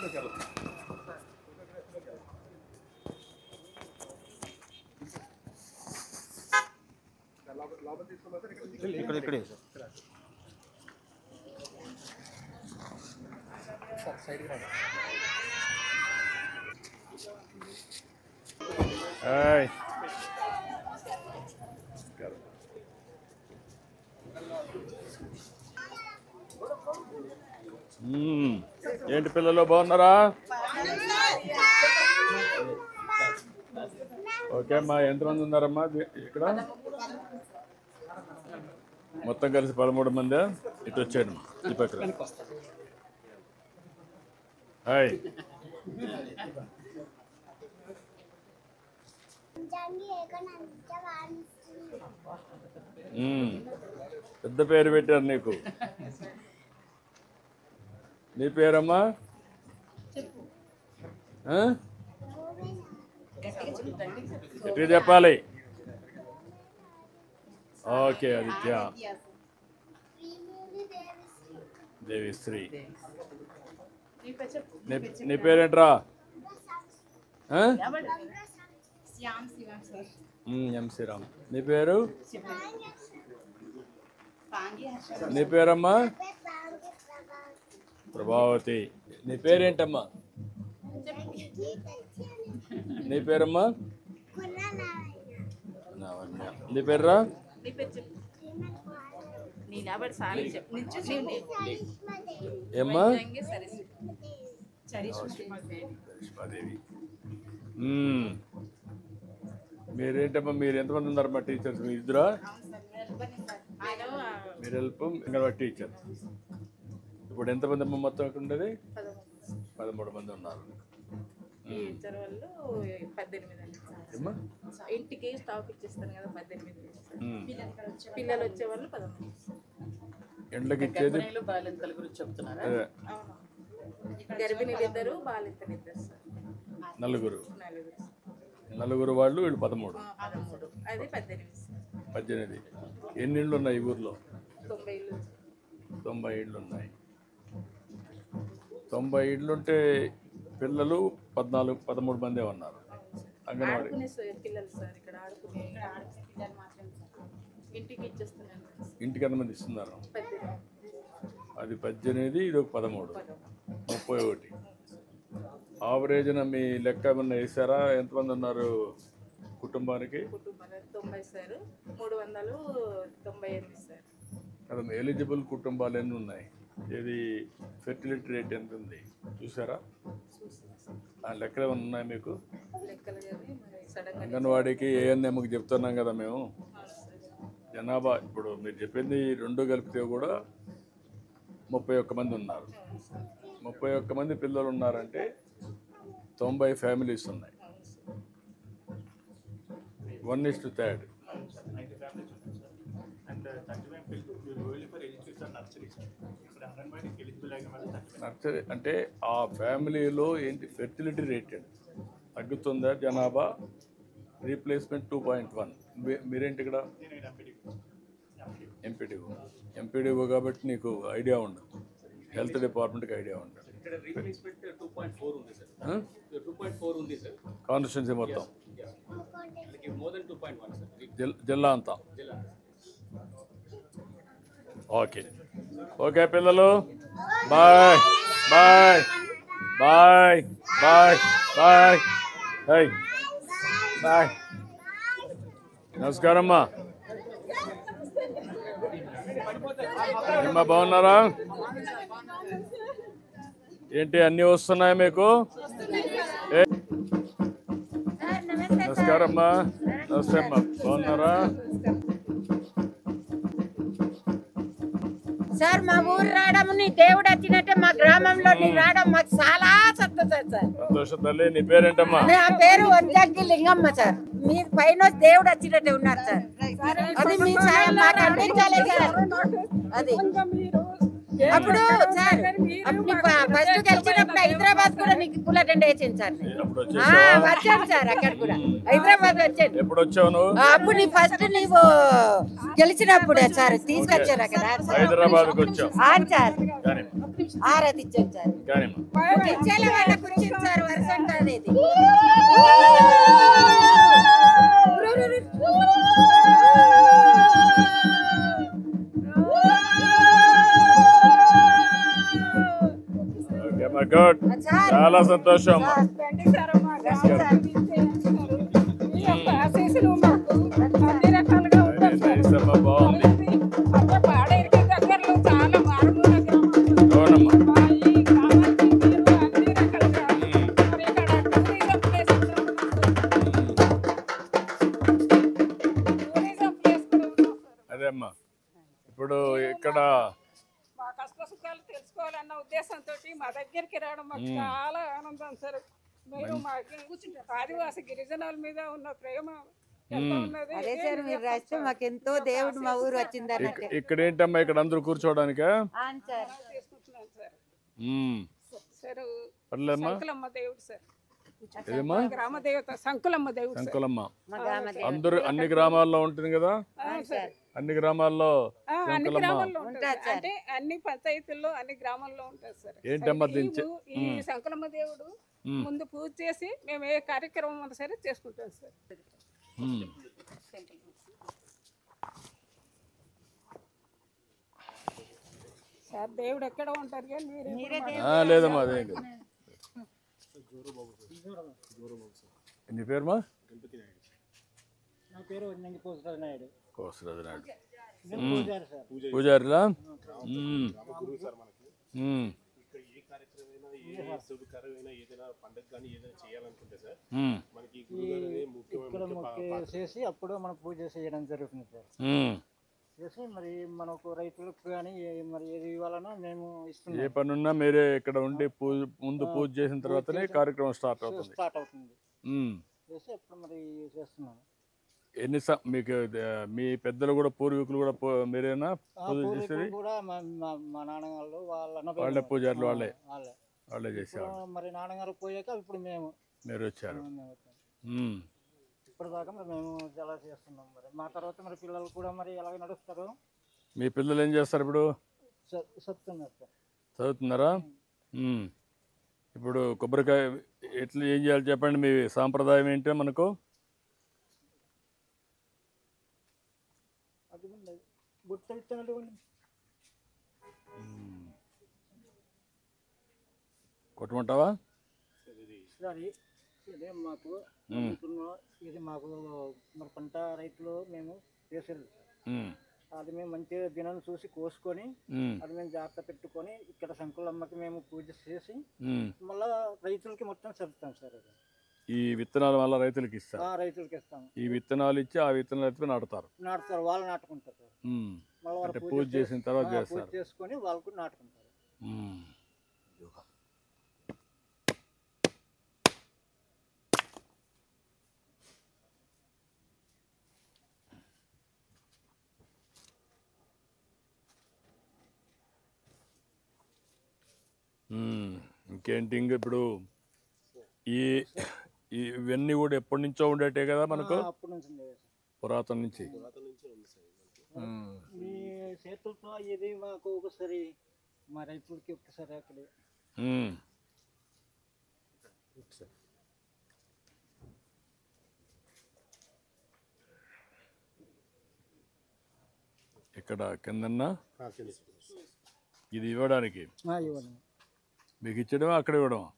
ఇక్కడే సైడ్ ఏంటి పిల్లలు బాగున్నారా? ఓకే అమ్మా, ఎంతమంది ఉన్నారమ్మా ఇక్కడ? మొత్తం కలిసి 13 మంది. ఇటు వచ్చాడు ఈ పక్కన. హాయ్, పెద్ద పేరు పెట్టారు నీకు. నీ పేరమ్మా? ఎట్లా చెప్పాలి? ఓకే, ఆదిత్య. దేవిశ్రీ. నీ పేరేంట్రా? ఎం శ్రీరామ్. నీ పేరు? నీ పేరమ్మా? ప్రభావతి. నీ పేరేంటమ్మా? నీ పేరమ్మా? నీ పేర్రా? ఏమ్మా? కరిష్మాదేవి. మీరేంటమ్మా? మీరు ఎంతమంది ఉన్నారమ్మా టీచర్స్? మీ ఇద్దరా? మీరు హెల్ప్ ఇంకా టీచర్. ఇప్పుడు ఎంతమంది అమ్మ మొత్తం ఇక్కడ ఉండేది? 13 మంది ఉన్నారు. ఇంటికి స్టాప్ ఇచ్చేస్తాను కదా 18. పిల్లలు వచ్చే వాళ్ళు 13. ఎండ్లకి ఇచ్చేది బాలింతల గురించి చెప్తున్నారా? గర్భిణీలు 2, బాలింతలు 2 సార్. నలుగురు వాళ్ళు, వీళ్ళు 13. అది 18. ఎన్ని ఇళ్ళు ఉన్నాయి ఈ ఊర్లో? 90 ఇళ్ళు. 90 ఇళ్ళు ఉన్నాయి. 90 ఇళ్ళుంటే పిల్లలు 14-13 మందే ఉన్నారు. అంగన్వాడీ పిల్లలు సార్ ఇక్కడ ఆడుకునే ఇంటికి ఇచ్చేస్తున్నాను. ఇంటికి ఎంతమంది ఇస్తున్నారు? అది 18, ఇది ఒక 13, 31. ఆవరేజ్న మీ లెక్క ఏమన్నా వేసారా? ఎంతమంది ఉన్నారు కుటుంబానికి? 90 సార్. 398 సార్. కదా, ఎలిజిబుల్ కుటుంబాలు ఎన్ని ఉన్నాయి? ఇది ఫెర్టిలిటీ రేట్ ఎంత ఉంది చూసారా? ఆ లెక్కలు ఏమన్నా ఉన్నాయి మీకు? అంగన్వాడీకి ఏఎన్ఎంకి చెప్తున్నాం కదా మేము. జనాభా ఇప్పుడు మీరు చెప్పింది 2 కలిపితే కూడా 31 మంది ఉన్నారు. 31 మంది పిల్లలు ఉన్నారంటే 90 ఫ్యామిలీస్ ఉన్నాయి. 1:3. నర్సరీ అంటే ఆ ఫ్యామిలీలో ఏంటి ఫెర్టిలిటీ రేట్ తగ్గుతుందా? జనాభా రీప్లేస్మెంట్ 2.1. మీరేంటి ఇక్కడ? ఎంపీడీఓ కాబట్టి నీకు ఐడియా ఉండదు. హెల్త్ డిపార్ట్మెంట్కి ఐడియా ఉండదు. కాన్స్టిట్యున్సీ మొత్తం జిల్లా అంతా. ఓకే ఓకే పిల్లలు, bye bye bye bye bye bye bye. నమస్కారం అమ్మా. అమ్మా బాగున్నారా? ఏంటి అన్నీ వస్తున్నాయా మీకు? నమస్కారం అమ్మా. నమస్తే అమ్మా, బాగున్నారా? సార్ మా ఊరు రావడం, నీ దేవుడు వచ్చినట్టే మా గ్రామంలో నీ రావడం మాకు చాలా సంతోషం సార్. సంతోషం తల్లి. నీ పేరేంటమ్మా? నా పేరు వంజంగి లింగమ్మ సార్. మీ పైన దేవుడు వచ్చినట్టే ఉన్నారు సార్. అది మీ సాయం మాకు అందించాలి సార్. అది అప్పుడు సార్ అప్పుడు ఫస్ట్ గెలిచినప్పుడు హైదరాబాద్ కూడా నీకు పూల దండ వేసింది సార్ నేను. అప్పుడు వచ్చాను సార్ అక్కడ కూడా హైదరాబాద్ వచ్చాను. ఎప్పుడు వచ్చావు నువ్వు? అప్పుడు నీ ఫస్ట్ నీవు గెలిచినప్పుడే సార్ తీసుకొచ్చారు అక్కడ హైదరాబాద్కి వచ్చావు సార్ కానీ ఆరాధి ఇచ్చాను సార్. కానీ ఇచ్చేలా వాళ్ళకి వచ్చింది సార్ వర్షం కాదు ఇది. ఓకే అమ్మా, గుడ్. చాలా సంతోషం అమ్మా. నైస్ అమ్మా, బాగుంది. అవునమ్మా. అదే అమ్మా, ఇప్పుడు ఇక్కడ మా కష్ట సుఖాలు తెలుసుకోవాలన్న ఉద్దేశంతో మా దగ్గరికి రావడం మాకు చాలా ఆనందం సార్. మీరు మాకు ఆదివాసి గిరిజనుల మీద ఉన్న ప్రేమ ఎంత ఉన్నది. అదే సార్ మీరు రాస్తే మాకెంతో దేవుడు మా ఊరు వచ్చింది అన్నట్టు. ఇక్కడ ఏంటమ్మా, ఇక్కడ అందరూ కూర్చోవడానికా? తీసుకుంటున్నాను సార్. సార్ పర్లేదమ్మా. సంకులమ్మ దేవుడు సార్, ఏదమ్మా? గ్రామ దేవత సంకులమ్మ దేవుడు సార్. సంకులమ్మ అందరూ అన్ని గ్రామాల్లో ఉంటుంది కదా? అన్ని గ్రామాల్లో అన్ని గ్రామాల్లో ఉంటుంది. అంటే అన్ని పంచాయతీల్లో అన్ని గ్రామాల్లో ఉంటుంది సార్. ఏంటమ్మా ఈ సంకులమ్మ దేవుడు ముందు పూజ చేసి మేము ఏ కార్యక్రమం ఉన్నా సరే చేసుకుంటాం సార్. సార్ దేవుడు ఎక్కడ ఉంటారు కానీ లేదమ్మా, అదేం కదా. నీ పేరుమా? నా పేరు కోసరాజు నాయుడు. కోసరాజు నాయుడు పూజారిలా? చేసి అప్పుడు మనం పూజ చేయడం జరుగుతుంది సార్. చేసి మరి మనకు రైతులకు కానీ మరి ఏది ఇవ్వాలన్నా మేము ఇస్తున్నాం. ఏ పని ఉన్నా మీరే ఇక్కడ ఉండి ముందు పూజ చేసిన తర్వాతనే కార్యక్రమం స్టార్ట్ అవుతుంది. చేసి అప్పుడు మరి చేస్తున్నాం. మీకు మీ పెద్దలు కూడా పూర్వీకులు కూడా మీరేనా పూజ చేసేది? కూడా మా నాన్నగారు వాళ్ళే పూజారులు, వాళ్ళే చేసేవాళ్ళు. మరి నాన్నగారు పోయాక ఇప్పుడు మీరు వచ్చారు. ఇప్పటిదాకా మరి మేము చాలా చేస్తున్నాం. మరి మా తర్వాత మరి పిల్లలు కూడా మరి ఎలాగ నడుస్తారు. మీ పిల్లలు ఏం చేస్తారు ఇప్పుడు? చదువుతున్నారా? ఇప్పుడు కొబ్బరికాయ ఎట్లా ఏం చేయాలి చెప్పండి. మీ సాంప్రదాయం ఏంటో మనకు కొట్టమంటావా? మాకు ఇది మాకు మరి పంట రైతులు మేము చేసేది. అది మేము మంచిగా దినాన్ని చూసి కోసుకొని అది మేము జాగ్రత్త పెట్టుకొని ఇక్కడ సంకులమ్మకి మేము పూజ చేసి మళ్ళా రైతులకి మొత్తం చెప్తాం సార్. అది ఈ విత్తనాల వల్ల రైతులకి ఇస్తారు. రైతులకి ఇస్తాం. ఈ విత్తనాలు ఇచ్చి ఆ విత్తనాలు ఎత్తుకుని నాటుతారు. వాళ్ళు నాటుకుంటారు సార్. అంటే పూజ చేసిన తర్వాత చేస్తారు. చేసుకొని వాళ్ళకు నాటుకుంటారు. ఇంకేంటి ఇప్పుడు ఇవన్నీ కూడా ఎప్పటి నుంచో ఉండేటే కదా మనకు? పురాతన నుంచి చేతులతో ఇది మాకు ఒకసారి మా రైతులకి ఒకసారి అక్కడ ఇక్కడ కిందన్నా ఇది ఇవ్వడానికి మీకు ఇచ్చడమా అక్కడ ఇవ్వడమా?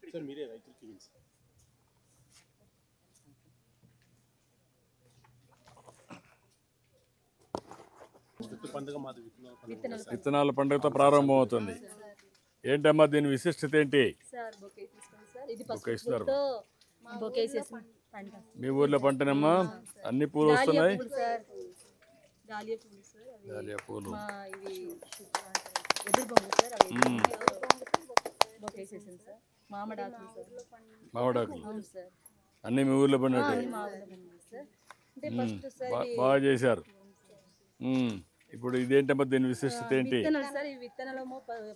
విత్తనాల పండుగతో ప్రారంభం అవుతుంది. ఏంటమ్మా దీని విశిష్టత ఏంటి? ఇస్తారు. మీ ఊర్లో పంటనమ్మా అన్ని పూలు వస్తున్నాయి. డాలియా పూలు మామిడాకులు అన్ని మీ ఊర్లో పండినట్టు బాగా చేశారు. ఇప్పుడు ఇదేంటమ్మా దీని విశిష్టత ఏంటి? విత్తనాలు సార్, ఈ విత్తనాలు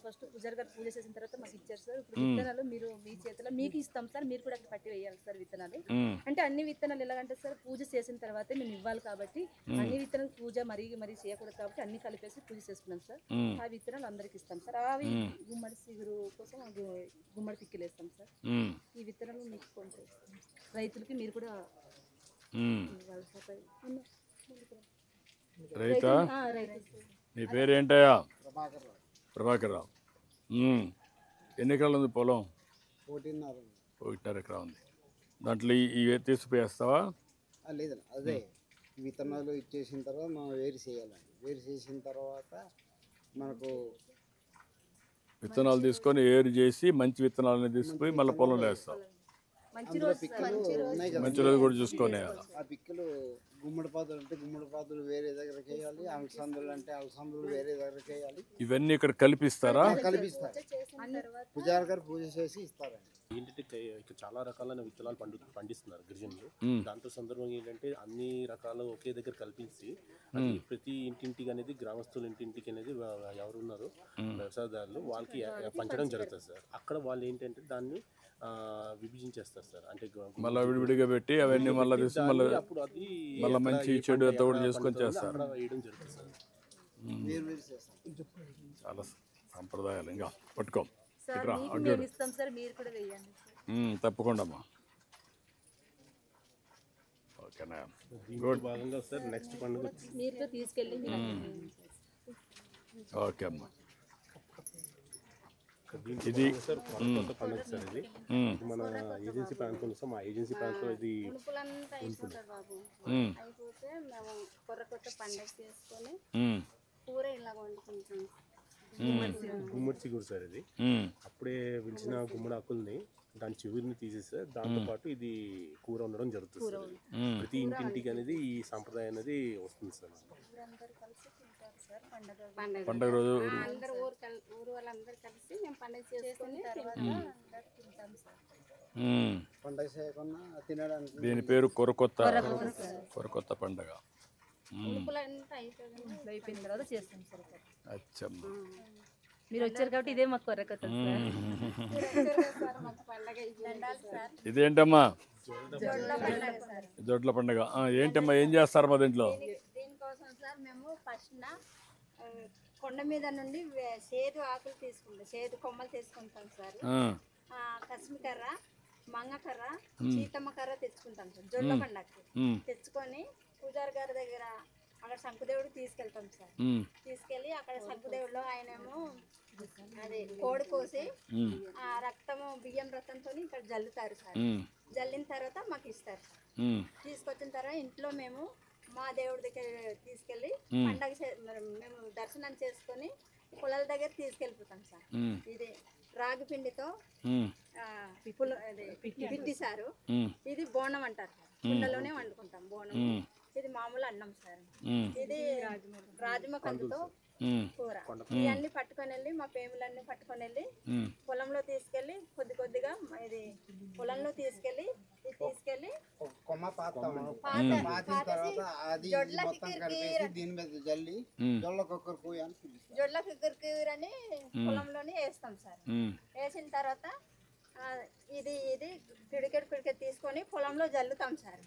ఫస్ట్ పూజారి గారు పూజ చేసిన తర్వాత మాకు ఇచ్చారు సార్. ఇప్పుడు విత్తనాలు మీరు మీ చేతిలో మీకు ఇస్తాం సార్, మీరు కూడా అక్కడ పట్టి వేయాలి సార్ విత్తనాలు. అంటే అన్ని విత్తనాలు ఎలాగంటే సార్ పూజ చేసిన తర్వాతే మేము ఇవ్వాలి కాబట్టి అన్ని విత్తనాలు పూజ మరీ చేయకూడదు కాబట్టి అన్ని కలిపేసి పూజ చేసుకున్నాం సార్. ఆ విత్తనాలు అందరికి ఇస్తాం సార్. అవి గుమ్మడి సిగురు కోసం గుమ్మడి పిక్కిలు వేస్తాం సార్. ఈ విత్తనాలు మీకు కొంచెం రైతులకి మీరు కూడా ఇవ్వాలి సార్. రైతా? రైతు నీ పేరేంటయ్యా? ప్రభాకర్ రావు. ఎన్ని ఎకరాలు ఉంది పొలం? 1.5 ఎకరా ఉంది. దాంట్లో ఇవి తీసిపోయేస్తావా? లేదండి, అదే విత్తనాలు ఇచ్చేసిన తర్వాత మనం వేరు చేయాలండి. వేరు చేసిన తర్వాత మనకు విత్తనాలు తీసుకొని ఏరు చేసి మంచి విత్తనాలని తీసుకుపోయి మళ్ళీ పొలంలో వేస్తాం. అందులో పిక్కలు ఉన్నాయి కదా, మంచి రోజు కూడా చూసుకొని ఆ పిక్కలు గుమ్మడి పాదులు అంటే గుమ్మడి పాదులు వేరే దగ్గరకి వేయాలి, అలసందులు అంటే అలసందులు వేరే దగ్గరకి వేయాలి. ఇవన్నీ ఇక్కడ కల్పిస్తారా? కలిపిస్తారు. పూజారి గారు పూజ చేసి ఇస్తారండి. ఏంటంటే ఇక్కడ చాలా రకాలైన విత్తనాలు పండిస్తున్నారు గిరిజనులు. దాంతో సందర్భంగా ఏంటంటే అన్ని రకాలు ఒకే దగ్గర కల్పించి అది ప్రతి ఇంటింటికి అనేది గ్రామస్తుల ఇంటింటికి అనేది ఎవరు ఉన్నారో వ్యవసాయదారులు వాళ్ళకి పంచడం జరుగుతుంది సార్. అక్కడ వాళ్ళు ఏంటంటే దాన్ని విభజించేస్తారు సార్. అంటే మళ్ళీ విడివిడిగా పెట్టి అవన్నీ మళ్ళీ తీసి మళ్ళీ అప్పుడు అది మళ్ళీ మంచి చెడు అంతా కూడా చేసుకొని చేస్తారు. అక్కడ వేయడం జరుగుతుంది సార్. వేరు వేరు చేస్తారు. చాలా సాంప్రదాయాలు. ఇంకా పట్టుకో సార్, ఇక్కడ మీకు మేము ఇస్తాం సార్, మీరు కూడా వేయండి సార్. తప్పకుండా అమ్మా. ఓకేనా? దీంట్లో భాగంగా సార్ నెక్స్ట్ పండుగ మీరు కూడా తీసుకెళ్ళి ఓకే అమ్మా. ఇది సార్ కొత్త పండుగ సార్. ఇది మన ఏజెన్సీ ప్రాంతంలో సార్, మా ఏజెన్సీ ప్రాంతంలో ఇది పులుపులంతా అయిపోతుంది బాబు. అయిపోతే మేము కొత్త పండుగ చేసుకొని కూర ఇలా వండుకుంటాం. గుమ్మడి చిగురు సార్. ఇది అప్పుడే పిలిచిన గుమ్మడి ఆకుల్ని దాని చిగురిని తీసేస్తే దాంతో పాటు ఇది కూర ఉండడం జరుగుతుంది సార్. ప్రతి ఇంటింటికి అనేది ఈ సాంప్రదాయం అనేది వస్తుంది సార్. పండుగ రోజు అందరు ఊరు వాళ్ళందరూ కలిసి మేము పండుగ చేసుకొని పండుగ చేయకుండా తినడానికి. దీని పేరు కొరకొత్త పండుగ. పులుపులంతా అయిపోయింది. అయిపోయిన తర్వాత చేస్తాం సార్. అచ్చమ్మా. మీరు వచ్చారు కాబట్టి ఇదే మాకు కొరకొత్త సార్. ఇదేంటమ్మా? జొడ్ల పండుగ. ఏంటమ్మా, ఏం చేస్తారు మా దీంట్లో? దీనికోసం సార్ మేము ఫస్ట్ కొండ మీద నుండి సేదు ఆకులు తీసుకుంటాం, సేదు కొమ్మలు తీసుకుంటాం సార్. కస్మికర్ర, మంగకర్ర, సీతమ్మ కర్ర తెచ్చుకుంటాం సార్. జొడ్ల పండగకి తెచ్చుకొని పూజారి గారి దగ్గర అక్కడ శంకుదేవుడు తీసుకెళ్తాం సార్. తీసుకెళ్ళి అక్కడ శంకుదేవుడులో ఆయనేమో అదే కోడి కోసి ఆ రక్తము బియ్యం రక్తంతో ఇక్కడ జల్లుతారు సార్. జల్లిన తర్వాత మాకు ఇస్తారు సార్. తీసుకొచ్చిన తర్వాత ఇంట్లో మేము మా దేవుడి దగ్గర తీసుకెళ్ళి పండగ మేము దర్శనం చేసుకొని పొలాల దగ్గర తీసుకెళ్ళిపోతాం సార్. ఇది రాగి పిండితో పిట్టి సారు. ఇది బోనం అంటారు సార్. కుండలోనే వండుకుంటాం బోనం. ఇది మామూలు అన్నం సార్. ఇది రాజమ కందుతో కూర. ఇవన్నీ పట్టుకొని వెళ్ళి మా పేములన్నీ పట్టుకొని వెళ్ళి పొలంలో తీసుకెళ్ళి కొద్దిగా ఇది పొలంలో తీసుకెళ్ళి కొమ్మ పాతిన తర్వాత అది మొత్తం కలిపేసి దీని మీద జల్లి జొల్ల కుక్కర్ అని పిలుస్తారు. జొడ్ల కుక్కర్ అని పొలంలోనే వేస్తాం సార్. వేసిన తర్వాత ఇది పిడికెట్ తీసుకొని పొలంలో జల్లుతాం సార్.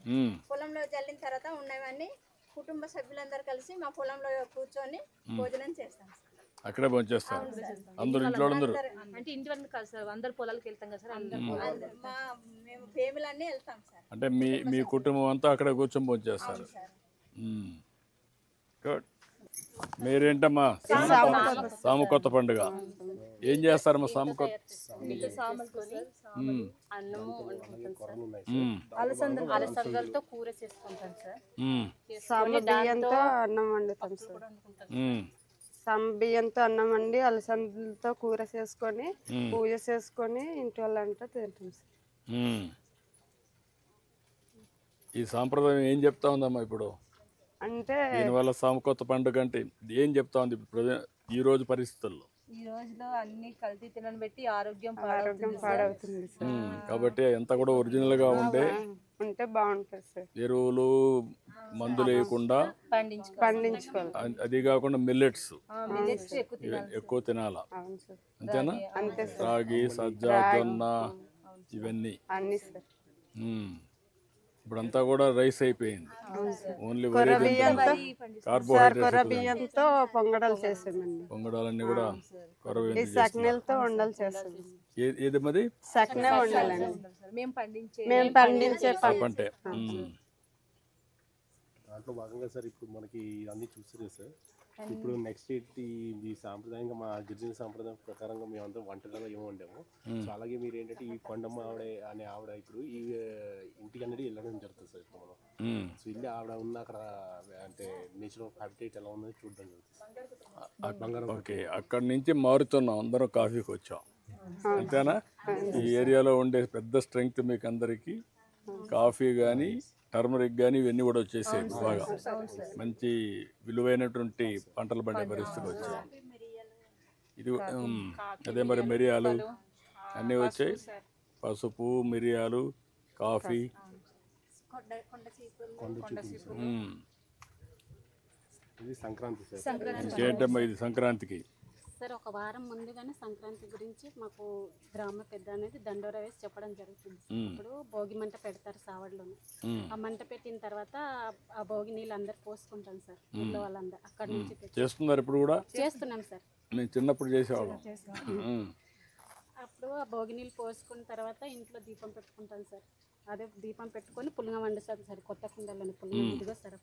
పొలంలో జల్లిన తర్వాత ఉన్నవన్నీ కుటుంబ సభ్యులందరూ కలిసి మా పొలంలో కూర్చొని భోజనం చేస్తాం సార్. అక్కడే భోంచేస్తారు అందరూ, ఇంట్లో అందరూ. అంటే ఇంటి వరకు కాదు సార్, అందరు పొలాలకు వెళ్తాం కదా సార్. మేము ఫేమిలన్నీ వెళ్తాం సార్. అంటే మీ కుటుంబం అంతా అక్కడే కూర్చొని భోంచేస్తారు. గుడ్. మీరేంటమ్మా? సామకొత్త పండుగ. ఏం చేస్తారమ్మా సామకొత్త? అన్నము అలసందలతో కూర చేసుకుంటాం సార్. బియ్యంతో అన్నం వండుతాం సార్. బియ్యంతో అన్నం వండి అలసందలతో కూర చేసుకొని పూజ చేసుకొని ఇంటి వాళ్ళంతా తింటాం సార్. ఈ సాంప్రదాయం ఏం చెప్తా ఉందమ్మా ఇప్పుడు? అంటే దీనివల్ల సామకొత్త పండుగ అంటే ఏం చెప్తా ఉంది ఈ రోజు పరిస్థితుల్లో? ఈ రోజులో అన్ని కల్తీ తినని పెట్టి ఆరోగ్యం పాడవుతుంది సార్. కాబట్టి ఎంత కూడా ఒరిజినల్ గా ఉండే ఉంటే బాగుంటుంది సార్. ఎరువులు మందులు వేయకుండా పండించుకోవాలి. అది కాకుండా మిల్లెట్స్ ఎక్కువ ఎక్కువ తినాలా, అవును సార్. అంతేనా? అంతే సార్. రాగి, సజ్జ, జొన్న ఇవన్నీ. అన్ని సార్. ఇప్పుడంతా కూడా రైస్ అయిపోయింది, ఓన్లీ కొర్ర బియ్యంతో కార్బోహైడ్రేట్స్. పొంగడాలు చేసామండి. పొంగడాలన్నీ కూడా కొర్ర ఈ బియ్యంతో సకినెలతో వండలు చేస్తాము. ఏది మరి సకినే వండాలండి. మేము పండించే పంటే. దాంట్లో భాగంగా సార్ ఇప్పుడు మనకి అన్ని చూస్తారు సార్. ఇప్పుడు నెక్స్ట్ ఈ సాంప్రదాయంగా మా గిరిజన సాంప్రదాయం ప్రకారంగా మేమంతా వంటలలో ఏమో వండాము. సో అలాగే మీరు ఏంటంటే ఈ కొండమ్మ ఆవిడ ఇప్పుడు ఈ ఇంటికి అనేది వెళ్ళడం జరుగుతుంది సార్. ఇప్పుడు మనం సో వెళ్ళి ఆవిడ ఉన్న అక్కడ అంటే నేచర్ ఆఫ్ హ్యాబిటేట్ ఎలా ఉందని చూడడం జరుగుతుంది. ఓకే, అక్కడి నుంచి మారుతున్నాం, అందరం కాఫీకి వచ్చాం, అంతేనా? ఈ ఏరియాలో ఉండే పెద్ద స్ట్రెంగ్త్ మీకు అందరికీ కాఫీ కానీ టర్మరిక్ కానీ ఇవన్నీ కూడా వచ్చేసాయి. బాగా మంచి విలువైనటువంటి పంటలు పండే పరిస్థితికి వచ్చాయి. ఇది అదే మరి మిరియాలు అన్నీ వచ్చాయి, పసుపు, మిరియాలు, కాఫీ. ఇది సంక్రాంతి సార్. ఇంకేంటమ్మా ఇది సంక్రాంతికి? సార్ ఒక వారం ముందుగానే సంక్రాంతి గురించి మాకు గ్రామ పెద్ద అనేది దండోరా వేసి చెప్పడం జరుగుతుంది. ఇప్పుడు భోగి మంట పెడతారు సావడ్లోనే. ఆ మంట పెట్టిన తర్వాత ఆ భోగి నీళ్ళు అందరు పోసుకుంటాం సార్. ఊళ్ళో వాళ్ళందరూ అక్కడ నుంచి చేస్తున్నారు. ఇప్పుడు కూడా చేస్తున్నాం సార్. నేను చిన్నప్పుడు చేసేవాళ్ళం. అప్పుడు ఆ భోగి నీళ్ళు పోసుకున్న తర్వాత ఇంట్లో దీపం పెట్టుకుంటాం సార్. అదే దీపం పెట్టుకొని పులింగ వండుతాం సార్. కొత్త కుండలోని పులింగ ఇదిగో సార్.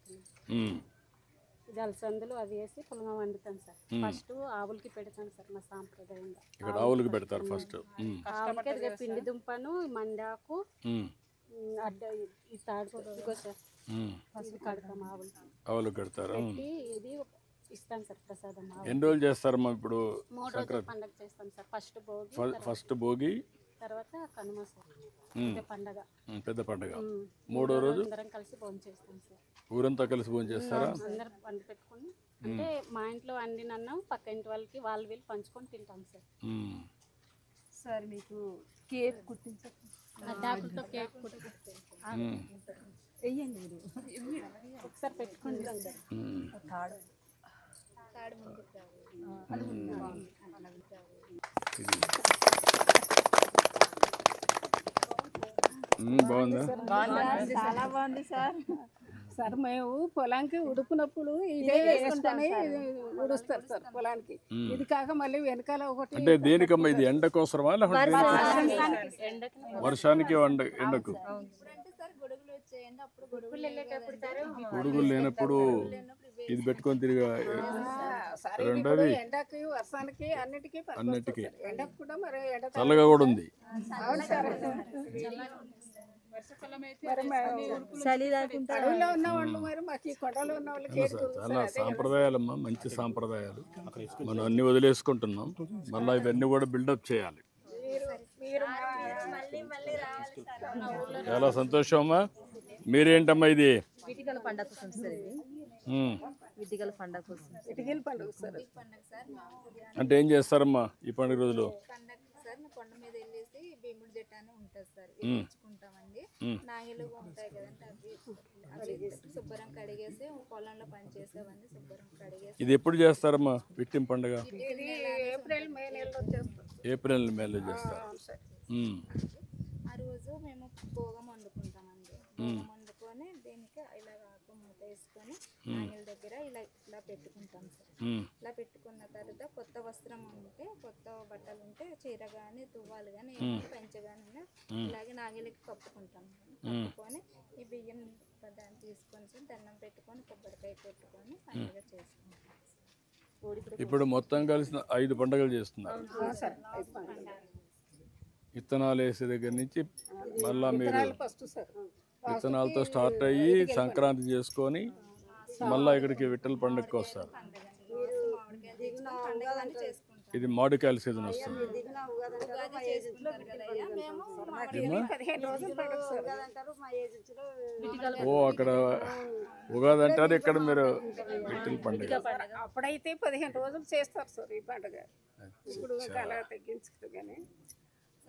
ఇది అలసందులు అవి వేసి పులింగ వండుతాం సార్. ఫస్ట్ ఆవులకి పెడతాం సార్ మా సాంప్రదాయంగా. ఇక్కడ ఆవులకి పెడతారు ఫస్ట్. ఆవులకి అదే పిండి దుంపను మండాకు అడ్డ ఈ తాడు ఇదిగో సార్. ఇది కడతాం ఆవులు కడతారు. ఇది ఇస్తాం సార్ ప్రసాదం. ఎన్ని రోజులు చేస్తారమ్మా ఇప్పుడు? 3 రోజులు పండుగ చేస్తాం సార్. ఫస్ట్ భోగి, తర్వాత కనుమ సార్. పెద్ద పండుగ. 3వ రోజు అందరం కలిసి భోజనం చేస్తాం సార్. ఊరంతా కలిసి భోజనం చేస్తారా? అందరం వండి పెట్టుకుని అంటే మా ఇంట్లో వండిన అన్నం పక్క ఇంటి వాళ్ళకి వాళ్ళు వీళ్ళు పంచుకొని తింటాం సార్. సార్ మీకు కేక్ కుట్టించండి, అడ్డాకులతో కేక్ వెయ్యండి. ఒకసారి పెట్టుకుంటాం సార్. బాగుందా? చాలా బాగుంది సార్. సార్ మేము పొలానికి ఉడుకున్నప్పుడు ఇదే వేసుకుంటానే ఉడుస్తారు సార్ పొలానికి. ఇది కాక మళ్ళీ వెనకాల ఒకటి. అంటే దేనికమ్మా ఇది? ఎండ కోసమా లేకపోతే వర్షానికి? ఎండకు గొడుగులు లేనప్పుడు ఇది పెట్టుకొని తిరిగా. రెండోది ఎండకి వర్షానికి అన్నిటికీ ఎండకు కూడా మరి చల్లగా కూడా ఉంది. అడవిలో ఉన్న వాళ్ళు మరి మాకు కొండలో ఉన్న వాళ్ళకి చాలా సాంప్రదాయాలమ్మా, మంచి సాంప్రదాయాలు. మనం అన్ని వదిలేసుకుంటున్నాం, మళ్ళీ ఇవన్నీ కూడా బిల్డప్ చేయాలి. చాలా సంతోషం అమ్మా. మీరేంటమ్మా ఇది? ఇటుకల పండగ కోసం సార్. ఇది ఇటుకల పండగ కోసం. ఇటుకల పండుగ సార్. అంటే ఏం చేస్తారమ్మా ఈ పండుగ రోజులు? కొండ మీద వెళ్ళేసి భీముడి జట్టు అని ఉంటుంది సార్, వేయించుకుంటామండి. నాగలు ఉంటాయి కదండి, అవి శుభ్రం కడిగేసి పొలంలో పని చేసేవన్నీ శుభ్రం కడిగేసి. ఇది ఎప్పుడు చేస్తారమ్మా విట్టిం పండుగ? ఏప్రిల్ మే నెలలో చేస్తాం. ఏప్రిల్ మేలో చేస్తారు. ఆ రోజు మేము భోగం వండుకుంటామండి. భోగం వండుకొని దీనికి ఇలా ఆకు మూత వేసుకొని నాగల దగ్గర ఇలా పెట్టుకుంటాం సార్. ఇలా పెట్టుకున్న తర్వాత కొత్త వస్త్రం ఉంటే, కొత్త బట్టలు ఉంటే, చీర కానీ తువ్వాలు కానీ పంచ కానీ ఇలాగే నాగలికి కప్పుకుంటాం. కప్పుకొని ఈ బియ్యం దాన్ని తీసుకొని సార్ దండం పెట్టుకొని కొబ్బరికాయ కొట్టుకొని పండుగ చేసుకుంటాం. ఇప్పుడు మొత్తం కలిసి 5 పండుగలు చేస్తున్నారు. విత్తనాలు వేసే దగ్గర నుంచి మళ్ళా మీరు విత్తనాలతో స్టార్ట్ అయ్యి సంక్రాంతి చేసుకొని మళ్ళీ ఇక్కడికి విట్టల పండుగకి వస్తారు. ఇది మామిడికాయల సీజన్ వస్తుంది. ఓ అక్కడ ఉగాది అంటారు, ఇక్కడ మీరు విట్టల పండుగ. అప్పుడైతే 15 రోజులు చేస్తారు సార్ ఈ పండుగ. ఇప్పుడు అలా తగ్గించుకుంటూ కానీ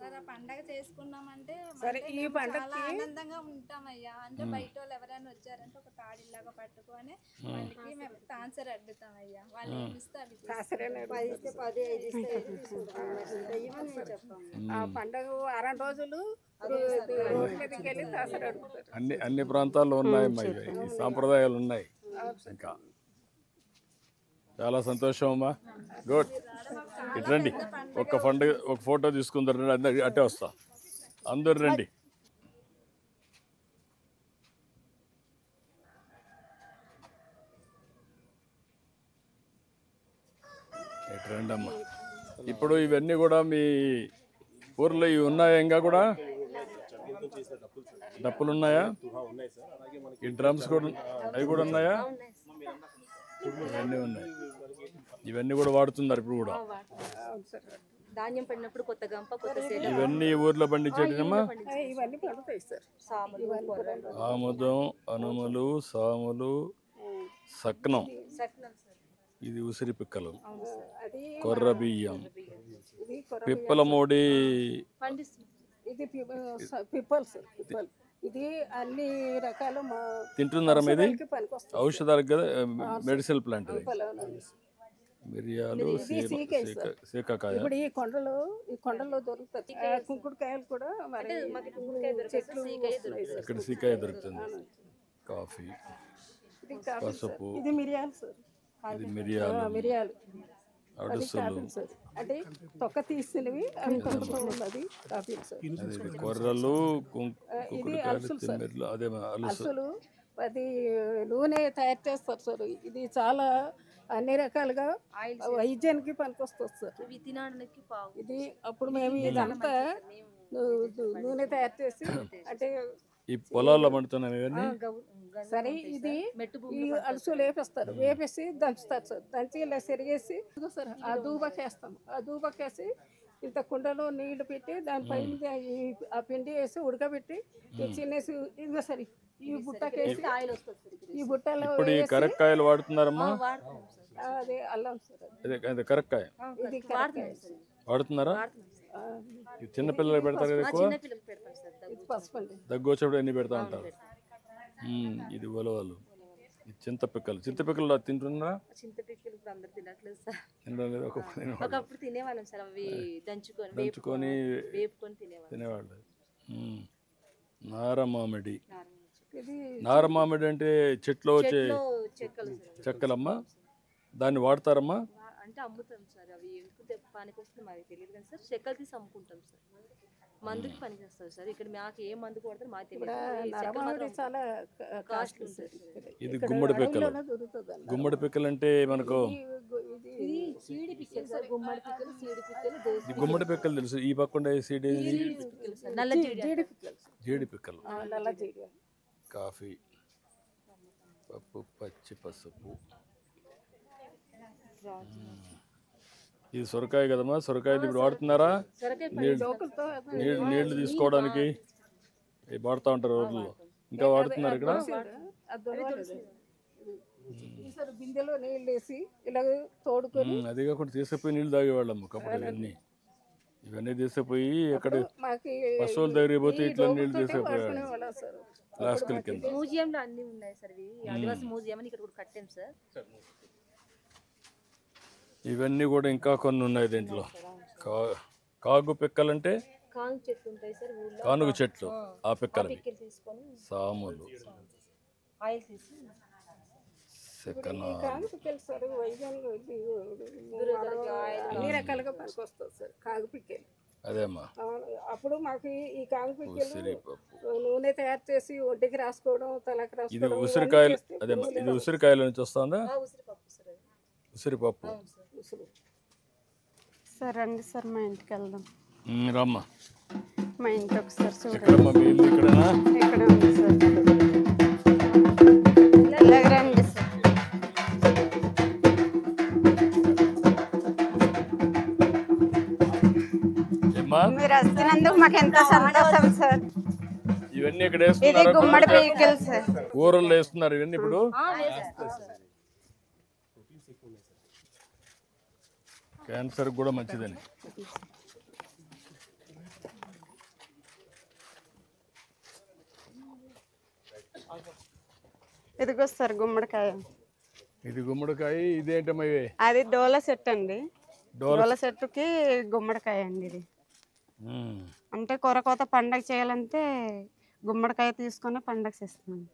సార్ ఆ పండగ చేసుకున్నామంటే సరే, ఈ మేము పండగకి- చాలా ఆనందంగా ఉంటామయ్యా. అంటే బయట వాళ్ళు ఎవరైనా వచ్చారంటే ఒక తాడిలాగా పట్టుకొని వాళ్ళకి మేము తాన్సర్ అడ్డుతామయ్యా. వాళ్ళు ఏమి ఇస్తే అది తీసుకుంటాం. 10 ఇస్తే 10, 5 ఇస్తే 5 తీసుకుంటాం. ఆ పండగ వారం రోజులు రోడ్డు మీదకి వెళ్ళి తాసర అడుగుతారు. అన్ని ప్రాంతాల్లో ఉన్నాయమ్మా ఇవి. ఈ సాంప్రదాయాలు ఉన్నాయి. ఇంకా చాలా సంతోషం అమ్మా. గుడ్. ఇటు రండి, ఒక ఫోటో తీసుకుందరు. అందరు అట్టే వస్తా, అందరు రండి. ఇటు రండి అమ్మా. ఇప్పుడు ఇవన్నీ కూడా మీ ఊర్లో ఇవి ఉన్నాయా? ఇంకా కూడా డప్పులు ఉన్నాయా? ఈ డ్రమ్స్ కూడా, అవి కూడా ఉన్నాయా? ఇవన్నీ ఉన్నాయి. ఇవన్నీ కూడా వాడుతున్నారు ఇప్పుడు కూడా. ధాన్యం పడినప్పుడు కొత్త గంప, కొత్త సేద, ఇవన్నీ ఊర్లో పండించేటమ్మా. ఇవన్నీ పడుతాయి సార్. సాములు, కొర్రలు, ఆముదం, అనుములు, సాములు, సక్నం, సక్నం సార్. ఇది ఉసిరి పిక్కలు, అది కొర్ర బియ్యం, ఇది కొర్ర పిప్పల మూడి, పండిస్తుంది. ఇది పిప్పల్స్. ఇది అన్ని రకాల తింటున్నారా? ఇది పనికొస్తుంది. ఔషధాలకు కదా, మెడిసినల్ ప్లాంట్. మిరియాలు, సీకాకాయ. ఇప్పుడు ఈ కొండలో దొరుకుతాయి. కుంకుడుకాయలు కూడా మరి చెట్లు ఇక్కడ సీకాయ దొరుకుతుంది. కాఫీ, పసుపు, ఇది మిరియాలు సార్. ఇది మిరియాలు, అడుసులు, అంటే తొక్క తీసినవి అవి ఉన్నది కాఫీలు సార్. అది కొర్రలు, కుంకుడుకాయలు, తిమ్మిర్లు, అదే అసలు అది నూనె తయారు చేస్తారు సార్. ఇది చాలా అన్ని రకాలుగా వైద్యానికి పనికొస్తుంది సార్. ఇవి తినడానికి ఇది అప్పుడు మేము ఇదంతా నూనె తయారు చేసి అంటే ఈ పొలాల్లో పండుతున్నాయి ఇవన్నీ. సరే, ఇది ఈ అలుసు వేపేసి దంచుతారు సార్. దంచి ఇలా సెరిగేసి సార్ ఆ దూబకేస్తాం. ఆ దూబకేసి ఇంత కుండలో నీళ్లు పెట్టి దానిపైన ఆ పిండి వేసి ఉడకబెట్టి చిన్నేసి ఇదిగో సరే ఈ బుట్టకేసి ఆయిల్ వస్తుంది. ఈ బుట్టలో ఇప్పుడు ఈ కరక్కాయలు వాడుతున్నారమ్మా? అదే అల్లం సార్. అదే కరక్కాయ ఇది వాడుతున్నారా? చిన్నపిల్లలు పెడతారు కదా ఎక్కువ. దగ్గు వచ్చేప్పుడు ఎన్ని పెడతా ఉంటారు. ఇది ఉలవలు, చింతపిక్కలు తింటున్నారా? చింతపిక్కలు ఇప్పుడు అందరు తినట్లేదు సార్. తినలేదు. ఒకప్పుడు తినేవాళ్ళం సార్. అవి దంచుకొని వేపుకొని తినేవాళ్ళు. నారమామిడి. నారమామిడి అంటే చెట్లో వచ్చే చెక్కలమ్మా. దాన్ని వాడతారమ్మా? అంటే అమ్ముతాం సార్. అవి ఎందుకు పనికి వస్తుంది మాకు తెలియదు కానీ సార్, చెక్కలు తీసి అమ్ముకుంటాం సార్. మందుకి పని చేస్తారు సార్. ఇక్కడ మాకు ఏ మందు కొడతారు మాకు తెలియదు. చాలా కాస్ట్ సార్. ఇది గుమ్మడి పిక్కలు. గుమ్మడి పిక్కలు అంటే మనకు సీడి పిక్కలు సార్. గుమ్మడి పిక్కలు, సీడి పిక్కలు. ఈ గుమ్మడి పిక్కలు తెలుసు. ఈ పక్కన సీడి నల్ల జీడి పిక్కలు. నల్ల జీడి. కాఫీ, పప్పు, పచ్చి పసుపు. ఇది సొరకాయ కదమ్మా. సొరకాయ ఇప్పుడు వాడుతున్నారా? నీళ్లు తీసుకోవడానికి వాడుతూ ఉంటారు రోజుల్లో. ఇంకా వాడుతున్నారు ఇక్కడ? బిందెలో నీళ్ళు వేసి ఇలా తోడుకొని అది కాకుండా తీసుకుపోయి నీళ్ళు తాగేవాళ్ళమ్మ ఒకప్పుడు. ఇవన్నీ తీసుకుపోయి అక్కడ పశువుల దగ్గర పోతే ఇట్లా నీళ్ళు తీసుకుపోయాడు. ఫ్లాస్కుల కింద. మ్యూజియంలో అన్ని ఉన్నాయి సార్. ఆదివాసి మ్యూజియం అని ఇక్కడ కూడా కట్టాం సార్. ఇవన్నీ కూడా ఇంకా కొన్ని ఉన్నాయి దీంట్లో. కాగు పిక్కలు అంటే కానుగ చెట్లు ఉంటాయి సార్ ఊళ్ళో. కానుగ చెట్లు, ఆ పిక్కలు. తీసుకొని సాములు, ఆయిల్ తీసి అన్ని రకాలుగా పనికొస్తుంది సార్ కాగు పిక్కలు. అదేమ్మా. అప్పుడు మాకు ఈ కాగు పిక్కలు నూనె తయారు చేసి ఒడ్డుకి రాసుకోవడం, తలకు రాసుకోవడం. ఇది ఉసిరికాయలు. అదేమ్మా, ఇది ఉసిరికాయల నుంచి వస్తుందా? ఉసిరిపప్పు. సరే అండి సార్, మా ఇంటికి వెళ్దాం. రమ్మా. మా ఇంటి ఒకసారి చూడండి. ఎక్కడమ్మా మీ ఇల్లు? ఇక్కడనా? ఇక్కడ ఉంది సార్. ఇలాగ రండి సార్. మీరు వస్తున్నందుకు మాకు ఎంతో సంతోషం సార్. ఇవన్నీ ఇక్కడ ఇది గుమ్మడి పిక్కలు సార్. కూరల్లో వేస్తున్నారు ఇవన్నీ ఇప్పుడు. క్యాన్సర్ కూడా మంచిదని. ఇదిగో సార్ గుమ్మడికాయ. ఇది గుమ్మడికాయ. ఇదేంటమ్మా ఇవి? అది డోలా చెట్టు అండి. డోలా చెట్టుకి గుమ్మడికాయ అండి ఇది. అంటే కొరకోత పండగ చేయాలంటే గుమ్మడికాయ తీసుకొని పండగ చేస్తామండి.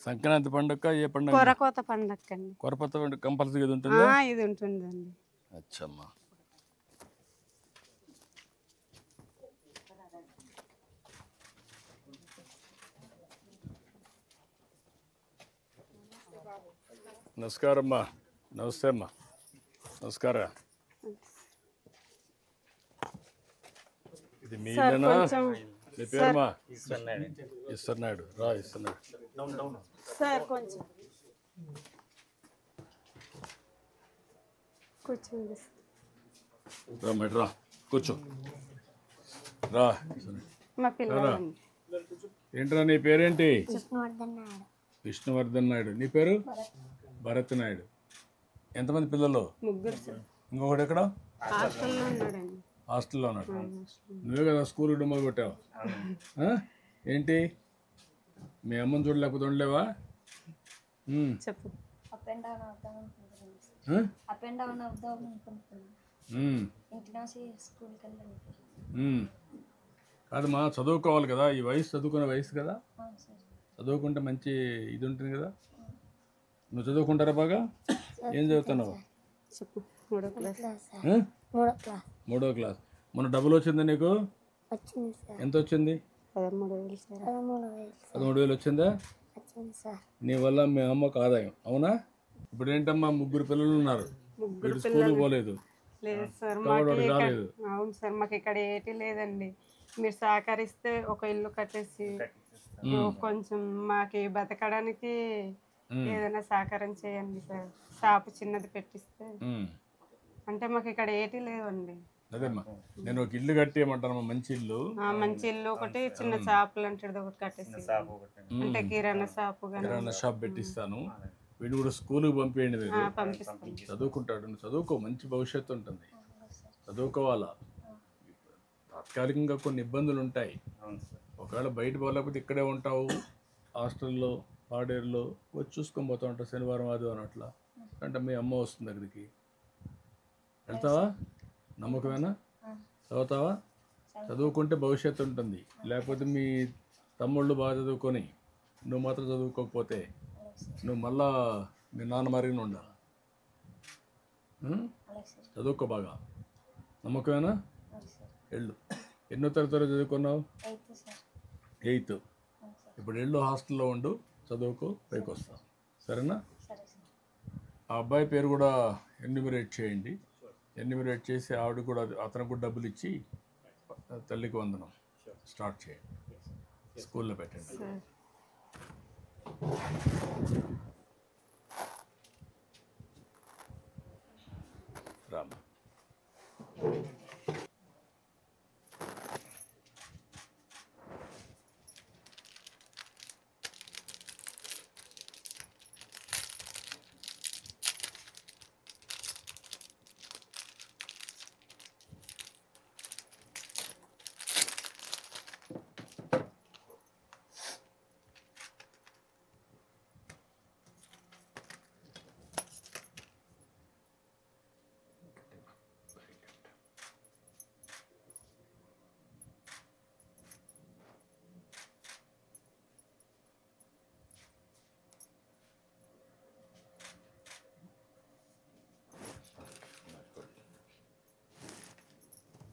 సంక్రాంతి పండుగ ఏ పండుగ? కొరకోత పండగ అండి. కొరకోత పండుగ కంపల్సరీ ఇది ఉంటుంది. ఇది ఉంటుందండి. అచ్చమ్మా. నమస్కారం అమ్మా. నమస్తే అమ్మా. నమస్కారం. ఇది మీరేనా? మీ పేరుమా? ఇస్తున్నాడు. రా ఇస్తున్నాడు. సార్ కొంచెం కూర్చోండి. రా మేడం రా కూర్చో. రా. మా పిల్లలు. ఏంట్రా నీ పేరేంటి? విష్ణువర్ధన్ నాయుడు. నీ పేరు? భరత్ నాయుడు. ఎంతమంది పిల్లలు? ముగ్గురు సార్. ఇంకొకటి ఎక్కడ? హాస్టల్లో ఉన్నాడండి. హాస్టల్లో ఉన్నాడు. నువ్వే కదా స్కూల్ మొదలు పెట్టావు. ఏంటి మీ అమ్మని చూడలేకపోతే ఉండలేవా? చెప్పు. అప్ అండ్ డౌన్ అవుదాం అనుకుంటున్నాను. ఇంటి నుంచి స్కూల్కి వెళ్ళాలి. కాదమ్మా, చదువుకోవాలి కదా. ఈ వయసు చదువుకునే వయసు కదా. చదువుకుంటే మంచి ఇది ఉంటుంది కదా. నువ్వు చదువుకుంటారా బాగా? ఏం చదువుతున్నావు? చెప్పు. 3వ క్లాస్. 3వ క్లాస్. మొన్న డబ్బులు వచ్చిందా నీకు? ఎంత వచ్చింది? 13,000 వచ్చిందా? నీ వల్ల మీ అమ్మకు ఆదాయం. అవునా? ఇప్పుడు ఏంటమ్మా, ముగ్గురు పిల్లలు ఉన్నారు. స్కూల్ పోలేదు. లేదు సార్. రాలేదు. అవును సార్, మాకు ఇక్కడ ఏటి లేదండి. మీరు సహకరిస్తే ఒక ఇల్లు కట్టేసి కొంచెం మాకు బతకడానికి ఏదైనా సహకారం చేయండి సార్. షాపు చిన్నది పెట్టిస్తే. అంటే మాకు ఇక్కడ ఏటి లేవండి. అదేమ్మా, నేను ఒక ఇల్లు కట్టేయమంటాను. మంచి ఇల్లు. మంచి ఇల్లు ఒకటి, చిన్న షాపు లాంటిది ఒకటి కట్టేసి, అంటే కిరాణా షాపు. కిరాణా షాప్ పెట్టిస్తాను. వీడు కూడా స్కూల్కి పంపేయండి. మీరు చదువుకుంటాడు. నువ్వు చదువుకో, మంచి భవిష్యత్తు ఉంటుంది. చదువుకోవాలా. తాత్కాలికంగా కొన్ని ఇబ్బందులు ఉంటాయి. ఒకవేళ బయట పోలేకపోతే ఇక్కడే ఉంటావు. హాస్టల్లో పాడేరులో వచ్చి చూసుకొని పోతూ ఉంటావు శనివారం ఆదివారం అట్లా. అంటే మీ అమ్మ వస్తుంది అక్కడికి. వెళ్తావా? నమ్మకమేనా? చదువుతావా? చదువుకుంటే భవిష్యత్తు ఉంటుంది. లేకపోతే మీ తమ్ముళ్ళు బాగా చదువుకొని నువ్వు మాత్రం చదువుకోకపోతే నువ్వు మళ్ళా మీ నాన్న మరిగిన ఉండాలి. చదువుకో బాగా. నమ్మకమేనా? వెళ్ళు. ఎన్నో తరగతిలో చదువుకున్నావు? 8th. ఇప్పుడు వెళ్ళు, హాస్టల్లో ఉండు, చదువుకో, పైకి వస్తావు. సరేనా? ఆ అబ్బాయి పేరు కూడా ఎన్యూమరేట్ చేయండి. ఎన్యూమరేట్ చేసి ఆవిడ కూడా, అతనికి కూడా డబ్బులు ఇచ్చి తల్లికి వందనం స్టార్ట్ చేయండి. స్కూల్లో పెట్టండి. రామ్.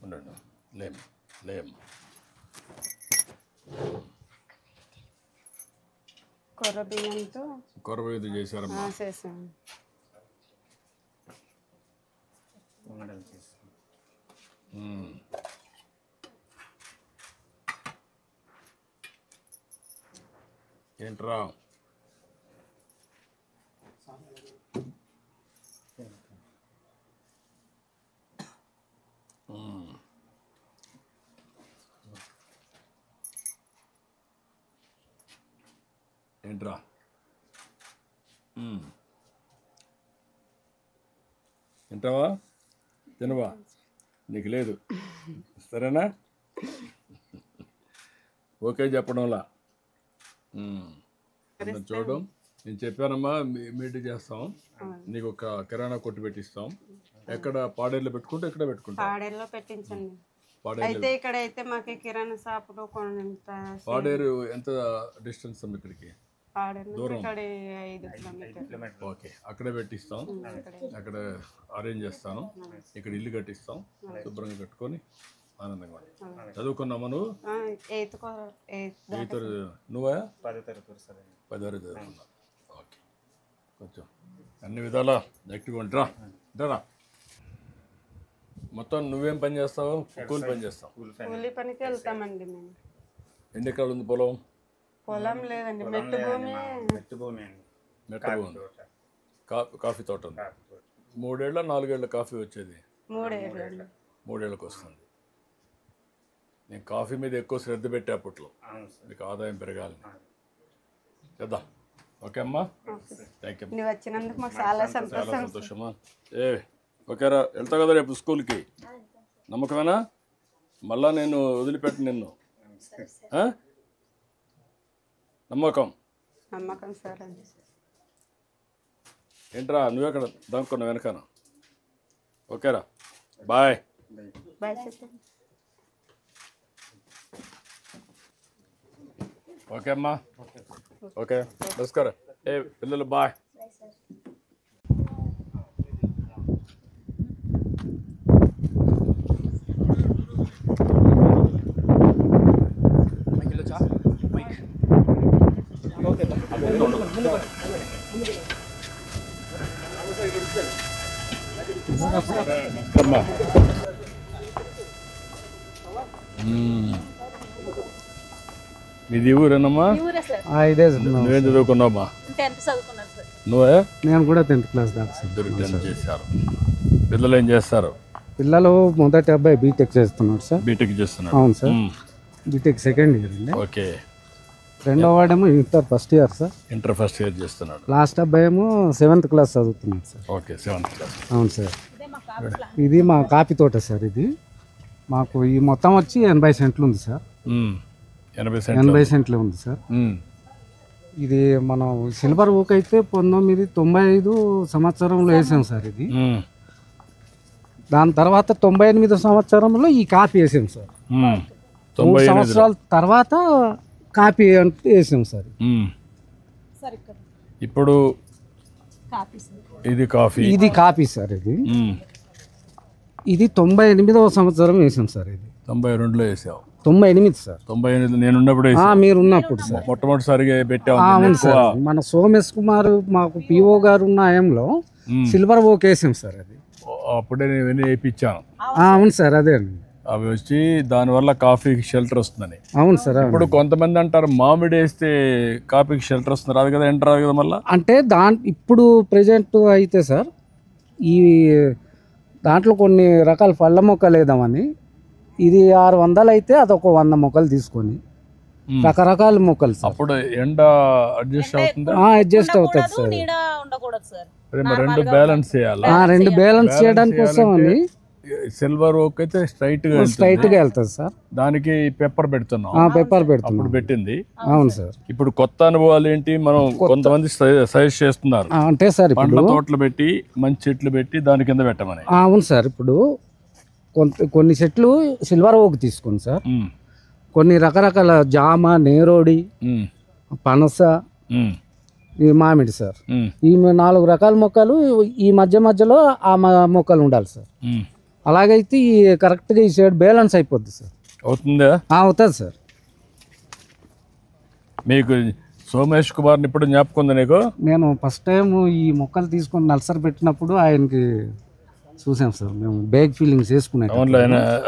ఉండండి. లేం. కొర్ర బియ్యంతో కొరబేది చేశారమ్మా. చేసాము. ఏంట్రా? ఏంట్రా? తింటావా? తినవా? నీకు లేదు. సరేనా? ఓకే చెప్పడంలా. చూడడం నేను చెప్పానమ్మా, మీటింగ్ చేస్తాం, నీకు ఒక కిరాణా కొట్టు పెట్టిస్తాం. ఎక్కడ పాడేరులో పెట్టుకుంటే ఇక్కడ పెట్టుకుంటాం. పాడేరులో పెట్టించండి. అయితే ఇక్కడ అయితే మాకు కిరాణా షాపులో కొంత పాడేరు ఎంత డిస్టెన్స్ అమ్మ ఇక్కడికి? పాడేరు ఇక్కడ 5 కిలోమీటర్లు. ఓకే, అక్కడే పెట్టిస్తాం. అక్కడ అరేంజ్ చేస్తాను. ఇక్కడ ఇల్లు కట్టిస్తాం, శుభ్రంగా కట్టుకొని ఆనందంగా. చదువుకున్నామా నువ్వు? 8th నువ్వా? 10వ తరగతి చదువుకున్నావు. ఓకే, కొంచెం అన్ని విధాలా యాక్టివ్గా ఉంటారా? మొత్తం నువ్వేం పని చేస్తావు? కూలి పని చేస్తావు? కూలి పనికి వెళ్తామండి మేము. ఎన్ని ఎకరాలు ఉంది పొలం? పొలం లేదండి, మెట్టు భూమి. కాఫీ తోట ఉంది. 3 ఏళ్ళ 4 ఏళ్ళ కాఫీ వచ్చేది? 3 ఏళ్ళకి వస్తుంది. నేను కాఫీ మీద ఎక్కువ శ్రద్ధ పెట్టే అప్పట్లో, మీకు ఆదాయం పెరగాలని. చేద్దాం. ఓకే అమ్మా, థ్యాంక్ యూ. నువ్వు వచ్చినందుకు మాకు చాలా సంతోషమా. ఓకేరా, వెళ్తా కదా రేపు స్కూల్కి? నమ్మకమేనా? మళ్ళా నేను వదిలిపెట్టు నిన్ను. నమ్మకం సార్. ఏంట్రా నువ్వెక్కడ దాక్కున్నావు వెనకాన? ఓకేరా, బాయ్. ఓకే అమ్మా, ఓకే, నమస్కారం. పిల్లలు బాయ్. మీది ఊరేనమ్మా? ఇదే. నువ్వేం చదువుకున్నావమ్మా? 10th చదువుకున్నాను సార్. నువ్వే? నేను కూడా 10th క్లాస్ దాకా. ఇద్దరు 10th చేశారు. పిల్లలు ఏం చేస్తారు? పిల్లలు మొదటి అబ్బాయి బీటెక్ చేస్తున్నాడు సార్. బీటెక్ చేస్తున్నాడు? అవును సార్, బీటెక్ 2nd ఇయర్ అండి. ఓకే. రెండో వాడేమో inter 1st year sir. Inter 1st year చేస్తున్నాడు. లాస్ట్ అబ్బాయి ఏమో 7th క్లాస్ చదువుతున్నాడు సార్. Okay, 7th class. అవును సార్. ఇది మా కాఫీ తోట సార్. ఇది మాకు ఈ మొత్తం వచ్చి 80 సెంట్లు ఉంది సార్. 80 సెంట్లు ఉంది సార్. ఇది మనం సిల్వర్ ఓక్ అయితే 1995 సంవత్సరంలో వేసాం సార్. ఇది దాని తర్వాత 98 సంవత్సరంలో ఈ కాఫీ వేసాం సార్. 3 సంవత్సరాల తర్వాత కాఫీ అంటే వేసాం సార్. ఇప్పుడు ఇది కాఫీ, ఇది కాఫీ సార్. ఇది 98వ సంవత్సరం వేసాం సార్. ఇది 92లో వేసావు? 98 సార్. 98 నేను ఉన్నప్పుడు మీరు ఉన్నప్పుడు సార్ మొట్టమొదటిసారిగా పెట్టావు. అవును సార్, మన సోమేష్ కుమార్ మాకు పిఓ గారు ఉన్న హయాంలో సిల్వర్ ఓక్ వేసాం సార్. అది అప్పుడే నేను ఇవన్నీ వేయించాను. అవును సార్, అదే అండి. అవి వచ్చి దానివల్ల కాఫీకి షెల్టర్ వస్తుందని. అవును సార్. ఇప్పుడు కొంతమంది అంటారు మామిడి వేస్తే కాఫీకి షెల్టర్ వస్తుంది, రాదు కదా, ఎంటర్ రాదు కదా మళ్ళీ. అంటే ఇప్పుడు ప్రెజెంట్ అయితే సార్ ఈ దాంట్లో కొన్ని రకాల పళ్ళ మొక్కలు వేద్దామని, ఇది 600 అయితే అదొక 100 మొక్కలు తీసుకొని రకరకాల మొక్కలు సార్. అప్పుడు ఎండ అడ్జస్ట్ అవుతుంది? అడ్జస్ట్ అవుతుంది సార్. రెండు బ్యాలెన్స్ చేయాలి. 2 బ్యాలెన్స్ చేయడానికి కోసం అని సిల్వర్ ఓక్ అయితే స్ట్రైట్ గా వెళ్తుంది సార్. దానికి పెప్పర్ పెడుతున్నాం. పెప్పర్ పెడుతున్నాం. అప్పుడు పెట్టింది. అవును సార్. ఇప్పుడు కొత్త అనుభవాలు ఏంటి? మనం కొంతమంది సజెస్ట్ చేస్తున్నారు అంటే సార్ పండ్ల తోటలు పెట్టి మంచి చెట్లు పెట్టి దాని కింద పెట్టమని. అవును సార్. ఇప్పుడు కొన్ని చెట్లు సిల్వర్ ఓక్ తీసుకోండి సార్. కొన్ని రకరకాల జామ, నేరోడి, పనస, ఈ మామిడి సార్. ఈ 4 రకాల మొక్కలు ఈ మధ్యలో ఆ మొక్కలు ఉండాలి సార్. అలాగైతే కరెక్ట్గా ఈ సైడ్ బ్యాలెన్స్ అయిపోద్ది సార్. అవుతుందా? అవుతుంది సార్. మీకు సోమేష్ కుమార్ని ఇప్పుడు జ్ఞాపకం ఉంది నీకు? నేను ఫస్ట్ టైం ఈ మొక్కలు తీసుకొని నర్సరీ పెట్టినప్పుడు ఆయనకి చూసాం సార్. మేము బ్యాగ్ ఫీలింగ్స్ వేసుకున్నాం.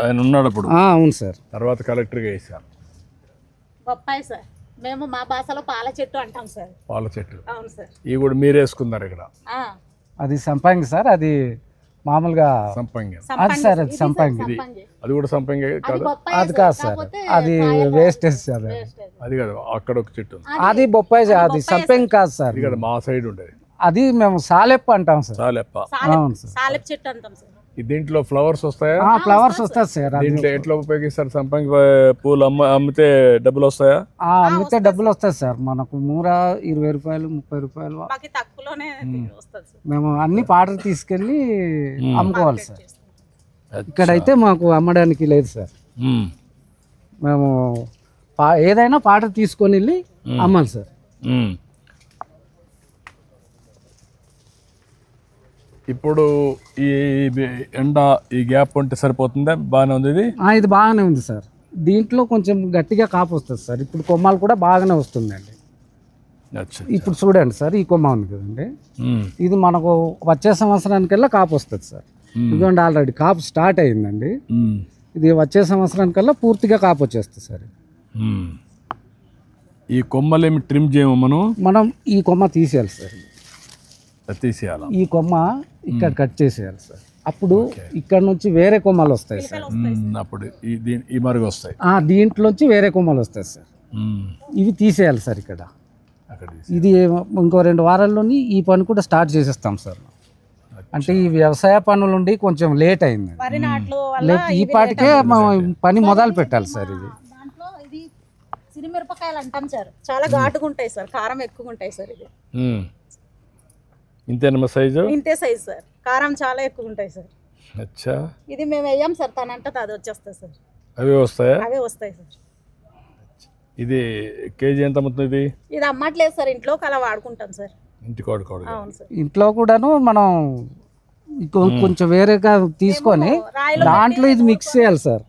ఆయన ఉన్నాడు అప్పుడు? అవును సార్. తర్వాత కలెక్టర్గా వేసారు. బొప్పాయి సార్, మేము మా భాషలో పాల చెట్టు అంటాం సార్. పాల చెట్టు. అవును సార్. ఇవి కూడా మీరు వేసుకున్నారు ఇక్కడ? అది సంపంగి సార్. అది మామూలుగా సంపంగి. అది సార్, అది సంపంగి. అది కూడా సంపంగి కాదు? అది కాదు సార్, అది వేస్టేజ్ సార్. అది కాదు, అక్కడ ఒక చెట్టు అది బొప్పాయి సార్. అది సంపంగి కాదు సార్. అది కదా మా సైడ్ ఉండేది. అది మేము సాలెప్ప అంటాం సార్. సాలెప్ప. అవును సార్. సాలెప్ప చెట్టు అంటాం సార్. దీంట్లో ఫ్లవర్స్ వస్తాయా? ఫ్లవర్స్ వస్తాయి సార్. దీంట్లో ఎట్లా ఉపయోగిస్తారు? సంపంగి పూలు అమ్మితే డబ్బులు వస్తాయా? అమ్మితే డబ్బులు వస్తాయి సార్. మనకు మూర 20 రూపాయలు 30 రూపాయలు తక్కువలోనే వస్తుంది సార్. మేము అన్ని పాటలు తీసుకెళ్ళి అమ్ముకోవాలి సార్. ఇక్కడైతే మాకు అమ్మడానికి లేదు సార్. మేము ఏదైనా పాట తీసుకొని వెళ్ళి అమ్మాలి సార్. ఇప్పుడు ఈ ఎండ ఈ గ్యాప్ ఉంటే సరిపోతుందా? బాగానే ఉంది ఇది. ఇది బాగానే ఉంది సార్. దీంట్లో కొంచెం గట్టిగా కాపు వస్తుంది సార్. ఇప్పుడు కొమ్మలు కూడా బాగానే వస్తుందండి. ఇప్పుడు చూడండి సార్, ఈ కొమ్మ ఉంది కదండి, ఇది మనకు వచ్చే సంవత్సరానికల్లా కాపు వస్తుంది సార్. ఇదిగోండి ఆల్రెడీ కాపు స్టార్ట్ అయిందండి. ఇది వచ్చే సంవత్సరానికల్లా పూర్తిగా కాపు వచ్చేస్తుంది సార్. ఈ కొమ్మలు ఏమి ట్రిమ్ చేయము మనం ఈ కొమ్మ తీసేయాలి సార్. తీసేయాలి. ఈ కొమ్మ ఇక్కడ కట్ చేసేయాలి సార్. అప్పుడు ఇక్కడ నుంచి వేరే కొమ్మలు వస్తాయి సార్. అప్పుడు ఈ మరుగు వస్తాయి. దీంట్లోంచి వేరే కొమ్మలు వస్తాయి సార్. ఇవి తీసేయాలి సార్. ఇక్కడ ఇది ఇంకో 2 వారాల్లోని ఈ పని కూడా స్టార్ట్ చేసేస్తాం సార్. అంటే ఈ వ్యవసాయ పనులు ఉండి కొంచెం లేట్ అయింది. ఈ పాటికే పని మొదలు పెట్టాలి సార్. ఇది సిరిమిరపకాయలు అంటాం సార్. చాలా ఘాటుగా ఉంటాయి సార్, కారం ఎక్కువ ఉంటాయి సార్. ఇది ఇంతేనమ్మా సైజు? ఇంతే సైజు సార్. కారం చాలా ఎక్కువ ఉంటాయి సార్. అచ్చా. ఇది మేము వేయం సార్, తనంటే అది వచ్చేస్తుంది సార్. అవే వస్తాయా? అవే వస్తాయి సార్. ఇది కేజీ ఎంత అమ్ముతుంది ఇది? ఇది అమ్మట్లేదు సార్, ఇంట్లో అలా వాడుకుంటాం సార్. ఇంటికి వాడుకోవడం. అవును సార్. ఇంట్లో కూడాను మనం కొంచెం వేరేగా తీసుకొని దాంట్లో ఇది మిక్స్ చేయాలి సార్.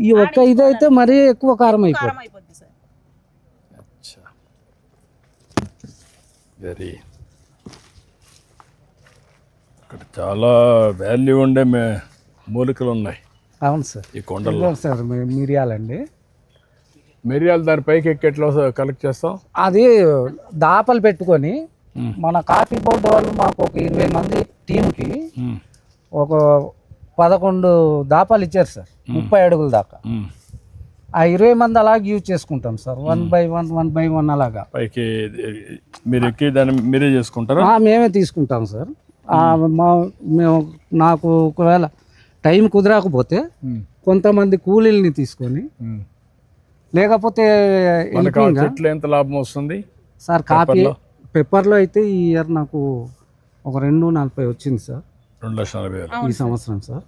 ఈ ఒక్క ఇదైతే మరీ ఎక్కువ కారం అయిపోతుంది సార్. వెరీ ఇక్కడ చాలా వాల్యూ ఉండే మూలికలు ఉన్నాయి. అవును సార్. ఈ కొండల్లో సార్ మిరియాలండి. మిరియాలు దాని పైకి ఎక్కి ఎట్లా కలెక్ట్ చేస్తాం? అది దాపలు పెట్టుకొని మన కాఫీ బోర్డు వాళ్ళు మాకు ఒక 20 మంది టీంకి ఒక 11 దాపాలు ఇచ్చారు సార్. 30 అడుగుల దాకా. ఆ 20 మంది అలాగే యూజ్ చేసుకుంటాం సార్. 1 by 1 అలాగా పైకి మీరు ఎక్కి దాన్ని మీరే చేసుకుంటారా? మేమే తీసుకుంటాం సార్. మేము నాకు ఒకవేళ టైం కుదరకపోతే కొంతమంది కూలీల్ని తీసుకొని, లేకపోతే చెట్లు ఎంత లాభం వస్తుంది సార్? కాఫీ పెప్పర్లో అయితే ఈ ఇయర్ నాకు ఒక 240 వచ్చింది సార్. 2,40,000 ఈ సంవత్సరం సార్.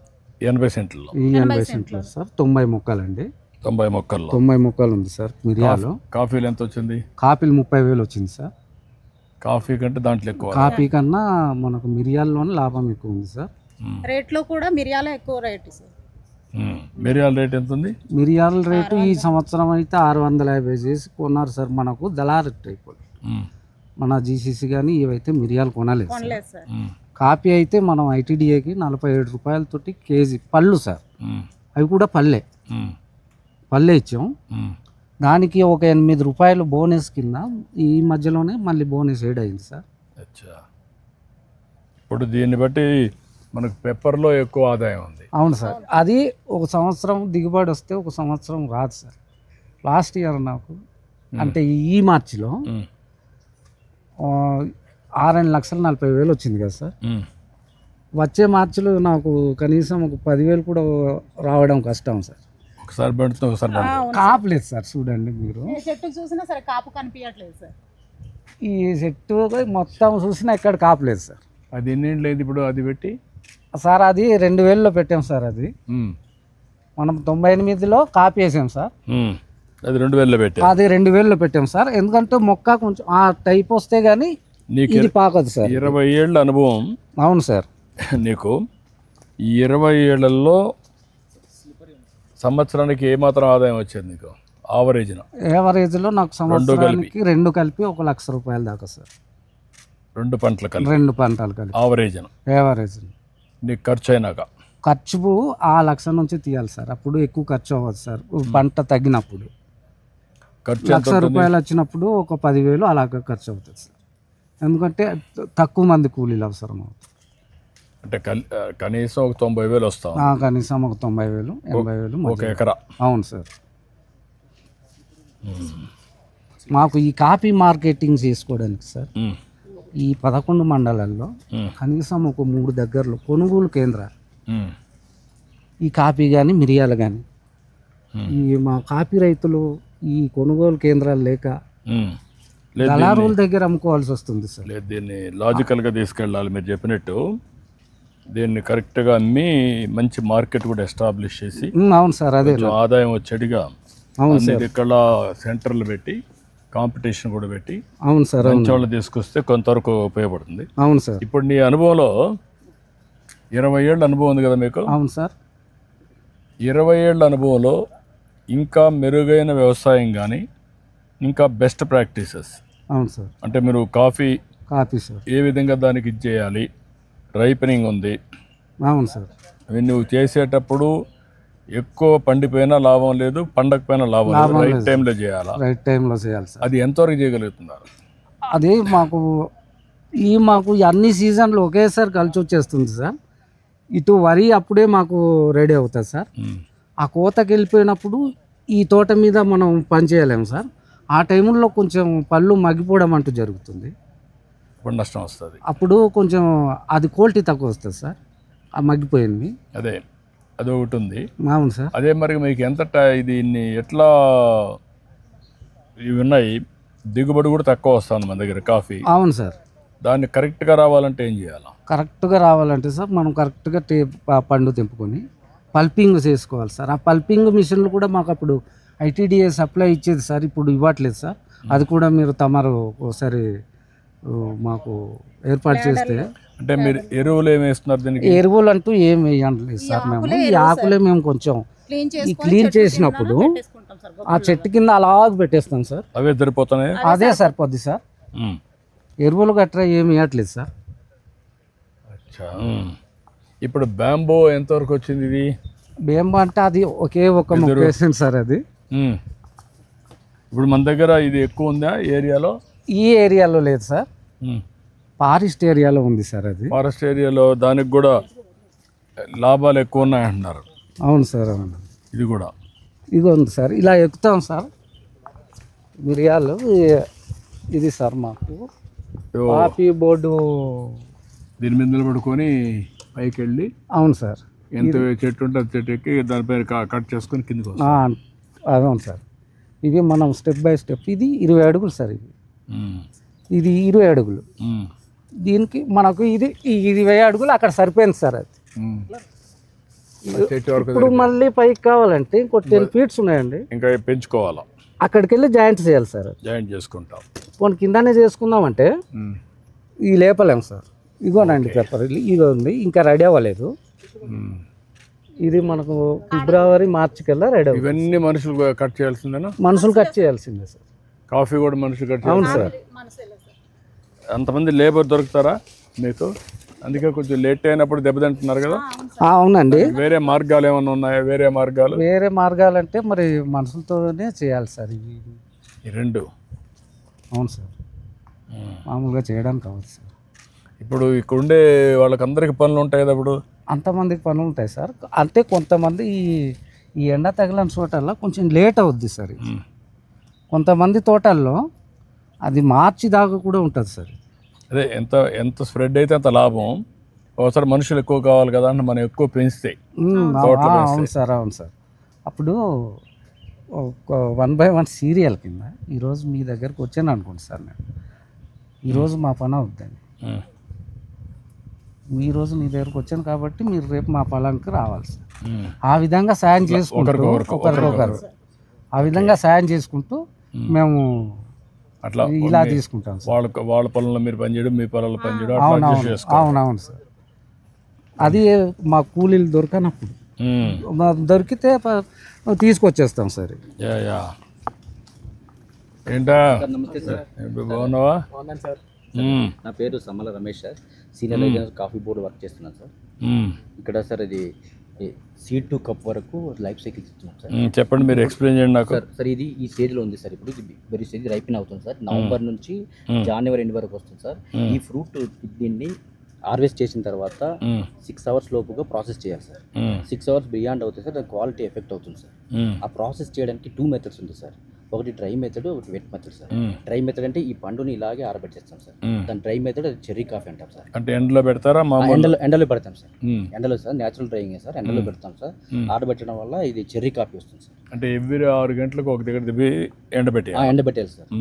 80 సెంట్లలో. 80 సెంట్లు సార్. 90 మొక్కలండి. 90 మొక్కల్లో 90 మొక్కలు ఉంది సార్. మిరియాలు. కాఫీలు ఎంత వచ్చింది? కాఫీలు 30,000 వచ్చింది సార్. కాఫీ కంటే దాంట్లో ఎక్కువ. కాఫీ కన్నా మనకు మిరియాల్లోనే లాభం ఎక్కువ ఉంది సార్. రేట్లో కూడా మిరియాల ఎక్కువ రేటు సార్. మిరియాల రేట్ ఎంత ఉంది? మిరియాల రేటు ఈ సంవత్సరం అయితే 650 చేసి కొన్నారు సార్. మనకు దళారు టైప్ మన జీసీసీ కానీ ఇవైతే మిరియాలు కొనలేదు సార్. కాఫీ అయితే మనం ఐటీడీఏకి 47 రూపాయలతోటి కేజీ పళ్ళు సార్. అవి కూడా పల్లె ఇచ్చాం. దానికి ఒక 8 రూపాయలు బోనస్ కింద ఈ మధ్యలోనే మళ్ళీ బోనస్ యాడ్ అయింది సార్. ఇప్పుడు దీన్ని బట్టి మనకు పెప్పర్లో ఎక్కువ ఆదాయం ఉంది. అవును సార్. అది ఒక సంవత్సరం దిగుబడి వస్తే ఒక సంవత్సరం రాదు సార్. లాస్ట్ ఇయర్ నాకు అంటే ఈ మార్చిలో 6,40,000 వచ్చింది కదా సార్. వచ్చే మార్చిలో నాకు కనీసం ఒక 10,000 కూడా రావడం కష్టం సార్. ఒకసారి పెడుతుంది, ఒకసారి కాపలేదు సార్. చూడండి మీరు చెట్టు చూసినా సరే కాపు కనిపించట్లేదు సార్. ఈ చెట్టు మొత్తం చూసినా ఎక్కడ కాపలేదు సార్. అది ఎన్నేళ్ళు లేదు ఇప్పుడు అది పెట్టి సార్? అది 2000లో పెట్టాం సార్. అది మనం 98లో కాపీ వేసాం సార్. అది 2000లో పెట్టాం. అది 2000లో పెట్టాం సార్. ఎందుకంటే మొక్క కొంచెం ఆ టైప్ వస్తే గానీ ఇది పాకదు సార్. 20 ఏళ్ళ అనుభవం. అవును సార్. నీకు ఈ 20 ఏళ్లలో సంవత్సరానికి ఏమాత్రం ఆదాయం వచ్చేది నీకు? యావరేజ్లో నాకు సంవత్సరానికి 2 కలిపి 1 లక్ష రూపాయల దాకా సార్. 2 పంటలు కలిపి? 2 పంటలు కలిపి యావరేజ్. నీకు ఖర్చు అయినాక? ఖర్చు ఆ 1 లక్ష నుంచి తీయాలి సార్. అప్పుడు ఎక్కువ ఖర్చు అవ్వదు సార్. పంట తగ్గినప్పుడు 1 లక్ష రూపాయలు వచ్చినప్పుడు ఒక 10,000 అలాగ ఖర్చు అవుతుంది సార్. ఎందుకంటే తక్కువ మంది కూలీలు అవసరం అవుతుంది. అంటే కనీసం ఒక 90,000 వస్తాం. కనీసం ఒక 90,000 80,000 ఒక ఎకరా. అవును సార్. మాకు ఈ కాఫీ మార్కెటింగ్ చేసుకోవడానికి సార్ ఈ 11 మండలాల్లో కనీసం ఒక 3 దగ్గరలో కొనుగోలు కేంద్రాలు ఈ కాఫీ కానీ మిరియాలు కానీ ఈ మా కాఫీ రైతులు ఈ కొనుగోలు కేంద్రాలు లేక దళారుల దగ్గర అమ్ముకోవాల్సి వస్తుంది సార్. లేదు, దీన్ని లాజికల్గా తీసుకెళ్ళాలి. మీరు చెప్పినట్టు దీన్ని కరెక్ట్గా అమ్మి మంచి మార్కెట్ కూడా ఎస్టాబ్లిష్ చేసి అవును సార్, అదే ఆదాయం వచ్చేట్టుగా అవును సార్ ఇక్కడ సెంటర్లు పెట్టి కాంపిటీషన్ కూడా పెట్టి అవును సార్ మంచి వాళ్ళు తీసుకొస్తే కొంతవరకు ఉపయోగపడుతుంది. అవును సార్. ఇప్పుడు నీ అనుభవంలో 20 ఏళ్ళ అనుభవం ఉంది కదా మీకు? అవును సార్. 20 ఏళ్ళ అనుభవంలో ఇంకా మెరుగైన వ్యవసాయం కానీ ఇంకా బెస్ట్ ప్రాక్టీసెస్ అవును సార్ అంటే మీరు కాఫీ సార్ ఏ విధంగా దానికి ఇచ్చేయాలి, రైపనింగ్ ఉంది, అవును సార్, అవి నువ్వు చేసేటప్పుడు ఎక్కువ పండిపోయినా లాభం లేదు, పండకపోయినా లాభం లేదు, రైట్ టైంలో చేయాలా? రైట్ టైంలో చేయాలి సార్. అది ఎంతవరకు చేయగలుగుతున్నారు? అది మాకు అన్ని సీజన్లు ఒకేసారి కలిసి వచ్చేస్తుంది సార్. ఇటు వరి అప్పుడే మాకు రెడీ అవుతుంది సార్. ఆ కోతకి వెళ్ళిపోయినప్పుడు ఈ తోట మీద మనం పని చేయలేము సార్. ఆ టైంలో కొంచెం పళ్ళు మగ్గిపోవడం అంటూ జరుగుతుంది, ఇప్పుడు నష్టం వస్తుంది. అప్పుడు కొంచెం అది క్వాలిటీ తక్కువ వస్తుంది సార్, ఆ మగ్గిపోయింది. అదే అది ఒకటి ఉంది. అవును సార్. అదే మరి మీకు ఎంత దీన్ని ఎట్లా ఇవి ఉన్నాయి, దిగుబడి కూడా తక్కువ వస్తుంది మన దగ్గర కాఫీ. అవును సార్. దాన్ని కరెక్ట్గా రావాలంటే ఏం చేయాలి? కరెక్ట్గా రావాలంటే సార్ మనం కరెక్ట్గా పండు తెంపుకొని పల్పింగ్ చేసుకోవాలి సార్. ఆ పల్పింగ్ మిషన్లు కూడా మాకు అప్పుడు ఐటీడీఏ సప్లై ఇచ్చేది సార్, ఇప్పుడు ఇవ్వట్లేదు సార్. అది కూడా మీరు తమరు ఒకసారి మాకు ఏర్పాటు చేస్తే. అంటే మీరు ఎరువులు ఏమి వేస్తున్నారు దీనికి? ఎరువులు అంటూ ఏం వేయట్లేదు సార్. మేము ఈ ఆకులే మేము కొంచెం ఈ క్లీన్ చేసినప్పుడు ఆ చెట్టు కింద అలా పెట్టేస్తాం సార్. అవే సరిపోతున్నాయి, అదే సరిపోద్ది సార్. ఎరువులు గట్రా ఏమి వేయట్లేదు సార్. అచ్చా. ఇప్పుడు బ్యాంబో ఎంతవరకు వచ్చింది? ఇది బ్యాంబో అంటే అది ఒకే ఒక మొక్క వేసింది సార్. అది ఇప్పుడు మన దగ్గర ఇది ఎక్కువ ఉందా ఏరియాలో? ఈ ఏరియాలో లేదు సార్, ఫారెస్ట్ ఏరియాలో ఉంది సార్. అది ఫారెస్ట్ ఏరియాలో దానికి కూడా లాభాలు ఎక్కువ ఉన్నాయంటున్నారు. అవును సార్, అవును. ఇది కూడా ఇది ఉంది సార్, ఇలా ఎక్కుతాం సార్ మిరియాలు. ఇది సార్ మాకు కాఫీ బోర్డు దీని మీద నిలబడుకొని పైకి వెళ్ళి. అవును సార్. ఎంత చెట్టు ఉంటే అది చెట్టు ఎక్కి దానిపైన కట్ చేసుకొని కిందకి అవును సార్. ఇవి మనం స్టెప్ బై స్టెప్. ఇది 20 అడుగులు సార్. ఇది 20 అడుగులు. దీనికి మనకు ఇది 20 అడుగులు అక్కడ సరిపోయింది సార్. అది ఇప్పుడు మళ్ళీ పైకి కావాలంటే ఇంకో 10 ఫీట్స్ ఉన్నాయండి, ఇంకా పెంచుకోవాలా. అక్కడికి వెళ్ళి జాయింట్ చేయాలి సార్. జాయింట్ చేసుకుంటాం. కొన్ని కిందనే చేసుకుందామంటే ఈ లేపలేము సార్. ఇగోనండి పేపర్, ఇగో ఉంది, ఇంకా రెడీ అవ్వలేదు. ఇది మనకు ఫిబ్రవరి మార్చి కల్లా రెడీ అవుతుంది. ఇవన్నీ మనుషులు కట్ చేయాల్సిందేనా? మనుషులు కట్ చేయాల్సిందే సార్. కాఫీ కూడా మనుషులు కట్ చేయాలి. అవును సార్. అంతమంది లేబర్ దొరుకుతారా మీకు? అందుకే కొంచెం లేట్ అయినప్పుడు దెబ్బతింటున్నారు కదా? అవునండి. వేరే మార్గాలు ఏమైనా ఉన్నాయా? వేరే మార్గాలు అంటే మరి మనుషులతోనే చేయాలి సార్ ఈ రెండు. అవును సార్, మామూలుగా చేయడానికి అవ్వదు సార్. ఇప్పుడు ఇక్కడ ఉండే వాళ్ళకందరికి పనులు ఉంటాయి కదా? ఇప్పుడు అంతమందికి పనులు ఉంటాయి సార్. అంటే కొంతమంది ఈ ఎండ తగిలిన చోటల్లో కొంచెం లేట్ అవుద్ది సార్. కొంతమంది తోటల్లో అది మార్చి దాకా కూడా ఉంటుంది సార్. అదే ఎంత స్ప్రెడ్ అయితే అంత లాభం. ఒకసారి మనుషులు ఎక్కువ కావాలి కదా అని మనం ఎక్కువ పెంచితే. అవును సార్, అవును సార్. అప్పుడు 1 by 1 సీరియల్ కింద ఈరోజు మీ దగ్గరకు వచ్చాను అనుకోండి సార్. నేను ఈరోజు మా పని అవుద్దండి. ఈరోజు మీ దగ్గరకు వచ్చాను కాబట్టి మీరు రేపు మా పొలానికి రావాలి సార్. ఆ విధంగా సాయం చేసుకుంటూ ఒకరికొకరు ఆ విధంగా సాయం చేసుకుంటూ మేము అట్లా ఇలా తీసుకుంటాం సార్. వాళ్ళ పొలంలో మీరు పనిచేయడం, మీ పొలంలో పనిచేయడం. అవునవును సార్. అది మా కూలీలు దొరకనప్పుడు దొరికితే తీసుకొచ్చేస్తాం సార్. ఏంటా? నమస్తే సార్. బాగున్నావా? బాగున్నాను సార్. నా పేరు Sammala Ramesh sir. Senior coffee board work చేస్తున్నాను సార్. ఇక్కడ సార్ ఇది సీడ్ టు కప్ వరకు లైఫ్ సైకిల్ ఇస్తున్నాం సార్. చెప్పండి, మీరు ఎక్స్ప్లెయిన్ చేయండి నాకు. సార్ ఇది ఈ స్టేజ్లో ఉంది సార్. ఇప్పుడు వెరీ స్టేజ్ రైపిన్ అవుతుంది సార్. నవంబర్ నుంచి జనవరి ఎండ్ వరకు వస్తుంది సార్. ఈ ఫ్రూట్ దీన్ని హార్వెస్ట్ చేసిన తర్వాత 6 అవర్స్ లోపుగా ప్రాసెస్ చేయాలి సార్. 6 అవర్స్ బియాండ్ అవుతుంది సార్. క్వాలిటీ ఎఫెక్ట్ అవుతుంది సార్. ఆ ప్రాసెస్ చేయడానికి 2 మెథడ్స్ ఉంది సార్. ఒకటి డ్రై మెథడ్, ఒకటి wet method sir. Dry method అంటే ఈ పండుని ఇలాగే ఆరబెట్టేస్తాం సార్. దాని డ్రై మెథడ్ అది చెర్రీ కాఫీ అంటాం సార్. అంటే ఎండలో పెడతారా? ఎండలో పెడతాం సార్. ఎండలో సార్, న్యాచురల్ డ్రైయింగ్ సార్. ఎండలో పెడతాం సార్. ఆరబెట్టడం వల్ల ఇది చెర్రీ కాఫీ వస్తుంది సార్. అంటే ఎవ్రీ 6 గంటలకు ఒక దగ్గర దిగి ఎండబెట్టాలి సార్.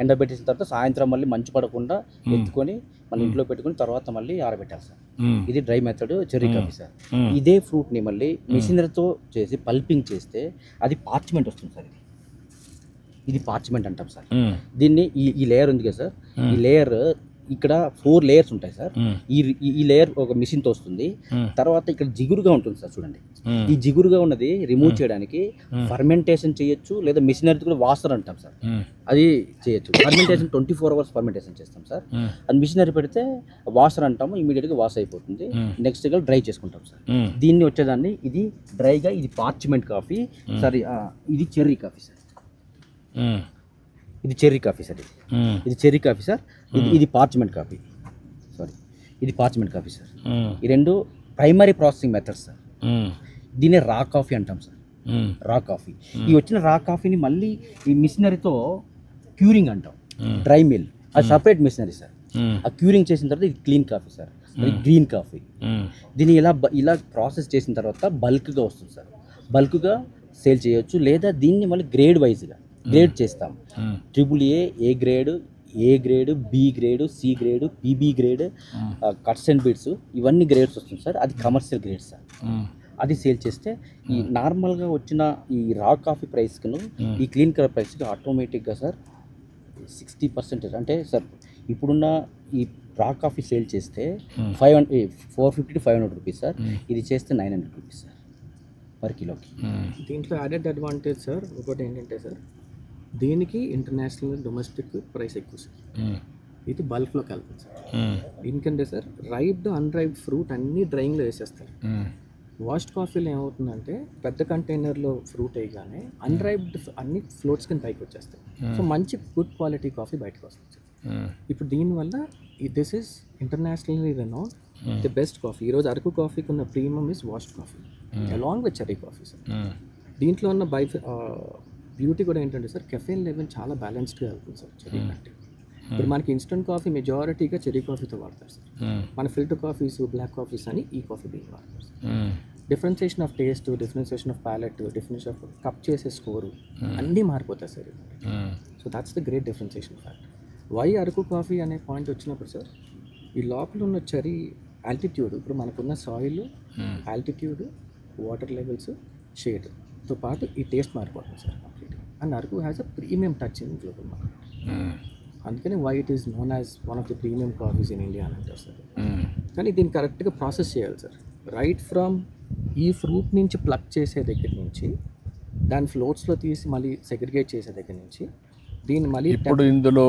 ఎండబెట్టేసిన తర్వాత సాయంత్రం మళ్ళీ మంచు పడకుండా ఎత్తుకొని మళ్ళీ ఇంట్లో పెట్టుకుని తర్వాత మళ్ళీ ఆరబెట్టాలి సార్. ఇది dry method cherry coffee sir. ఇదే ఫ్రూట్ని మళ్ళీ మిషనరీతో చేసి పల్పింగ్ చేస్తే అది పార్చ్మెంట్ వస్తుంది సార్. ఇది పార్చ్మెంట్ అంటాం సార్. దీన్ని ఈ లేయర్ ఉంది కదా సార్, ఈ లేయర్ ఇక్కడ 4 లేయర్స్ ఉంటాయి సార్. ఈ లేయర్ ఒక మిషన్తో వస్తుంది. తర్వాత ఇక్కడ జిగురుగా ఉంటుంది సార్, చూడండి. ఈ జిగురుగా ఉన్నది రిమూవ్ చేయడానికి ఫర్మెంటేషన్ చేయొచ్చు, లేదా మిషనరీ కూడా వాషర్ అంటాం సార్. అది చేయొచ్చు. ఫర్మెంటేషన్ 24 hours ఫర్మెంటేషన్ చేస్తాం సార్. అది మిషనరీ పెడితే వాషర్ అంటాము, ఇమీడియట్గా వాష్ అయిపోతుంది. నెక్స్ట్ గా డ్రై చేసుకుంటాం సార్. దీన్ని వచ్చేదాన్ని ఇది డ్రైగా, ఇది పార్చ్మెంట్ కాఫీ సార్. ఇది చెర్రీ కాఫీ సార్. ఇది చెర్రీ కాఫీ సార్. ఇది చెర్రీ కాఫీ సార్. ఇది పార్చ్మెంట్ కాఫీ. సారీ, ఇది పార్చ్మెంట్ కాఫీ సార్. ఈ రెండు ప్రైమరీ ప్రాసెసింగ్ మెథడ్స్ సార్. దీన్ని రా కాఫీ అంటాం సార్. రా కాఫీ. ఈ వచ్చిన రా కాఫీని మళ్ళీ ఈ మిషనరీతో క్యూరింగ్ అంటాం, డ్రై మిల్. అది సపరేట్ మిషనరీ సార్. ఆ క్యూరింగ్ చేసిన తర్వాత ఇది క్లీన్ కాఫీ సార్. అది గ్రీన్ కాఫీ. దీన్ని ఇలా ప్రాసెస్ చేసిన తర్వాత బల్క్గా వస్తుంది సార్. బల్క్గా సేల్ చేయొచ్చు, లేదా దీన్ని మళ్ళీ గ్రేడ్ వైజ్గా గ్రేడ్ చేస్తాం. AAA, A grade, B grade, C grade, PB grade, cuts and bits, ఇవన్నీ గ్రేడ్స్ వస్తుంది సార్. అది కమర్షియల్ గ్రేడ్ సార్. అది సేల్ చేస్తే ఈ నార్మల్గా వచ్చిన ఈ రా కాఫీ ప్రైస్కును ఈ క్లీన్ కలర్ ప్రైస్కి ఆటోమేటిక్గా సార్ 60% అంటే సార్ ఇప్పుడున్న ఈ రా కాఫీ సేల్ చేస్తే 450 to 500 రూపీస్ సార్. ఇది చేస్తే 900 రూపీస్ సార్ పర్ కిలోకి. దీంట్లో యాడెడ్ అడ్వాంటేజ్ సార్ ఒకటి ఏంటంటే సార్, దీనికి ఇంటర్నేషనల్ డొమెస్టిక్ ప్రైస్ ఎక్కువ సార్. ఇది బల్క్లో కలుపుతుంది సార్. ఎందుకంటే సార్ రైప్డ్ అన్రైప్డ్ ఫ్రూట్ అన్నీ డ్రైయింగ్లో వేసేస్తారు. వాష్డ్ కాఫీలో ఏమవుతుందంటే పెద్ద కంటైనర్లో ఫ్రూట్ వేయగానే అన్రైప్డ్ అన్ని ఫ్లోట్స్ కింద పైకి వచ్చేస్తాయి. సో మంచి గుడ్ క్వాలిటీ కాఫీ బయటకు వస్తుంది. ఇప్పుడు దీనివల్ల this is internationally renowned the best coffee. ఈరోజు అరకు కాఫీకి ఉన్న premium is washed coffee along with cherry coffee sir. దీంట్లో ఉన్న బ్యూటీ కూడా ఏంటంటే సార్, కెఫెన్ లెవెల్ చాలా బ్యాలెన్స్డ్గా వెళ్తుంది సార్ చెర్రీ కంటే. ఇప్పుడు మనకి ఇన్స్టెంట్ కాఫీ మెజారిటీగా చెర్రీ కాఫీతో వాడతారు సార్. మన ఫిల్టర్ కాఫీస్, బ్లాక్ కాఫీస్ అని ఈ కాఫీ బీన్ వాడతారు sir. Differentiation of taste, differentiation of palate, differentiation of cup చేసే స్కోరు అన్నీ మారిపోతాయి sir. So that's the great differentiation fact. Why Araku coffee అనే పాయింట్ వచ్చినప్పుడు సార్, ఈ లోపల ఉన్న చెర్రీ ఆల్టిట్యూడ్, ఇప్పుడు మనకున్న సాయిల్ ఆల్టిట్యూడ్, వాటర్ లెవెల్స్, షేడ్తో పాటు ఈ టేస్ట్ మారిపోతుంది సార్ కంప్లీట్గా. And Araku has a premium touch in global market. అందుకని why it is known as one of the premium coffees in India అని అంటారు సార్. కానీ దీన్ని కరెక్ట్గా ప్రాసెస్ చేయాలి సార్. రైట్ ఫ్రమ్ ఈ ఫ్రూట్ నుంచి ప్లక్ చేసే దగ్గర నుంచి, దాని ఫ్లోట్స్లో తీసి మళ్ళీ సెగ్రిగేట్ చేసే దగ్గర నుంచి, దీన్ని మళ్ళీ ఇప్పుడు ఇందులో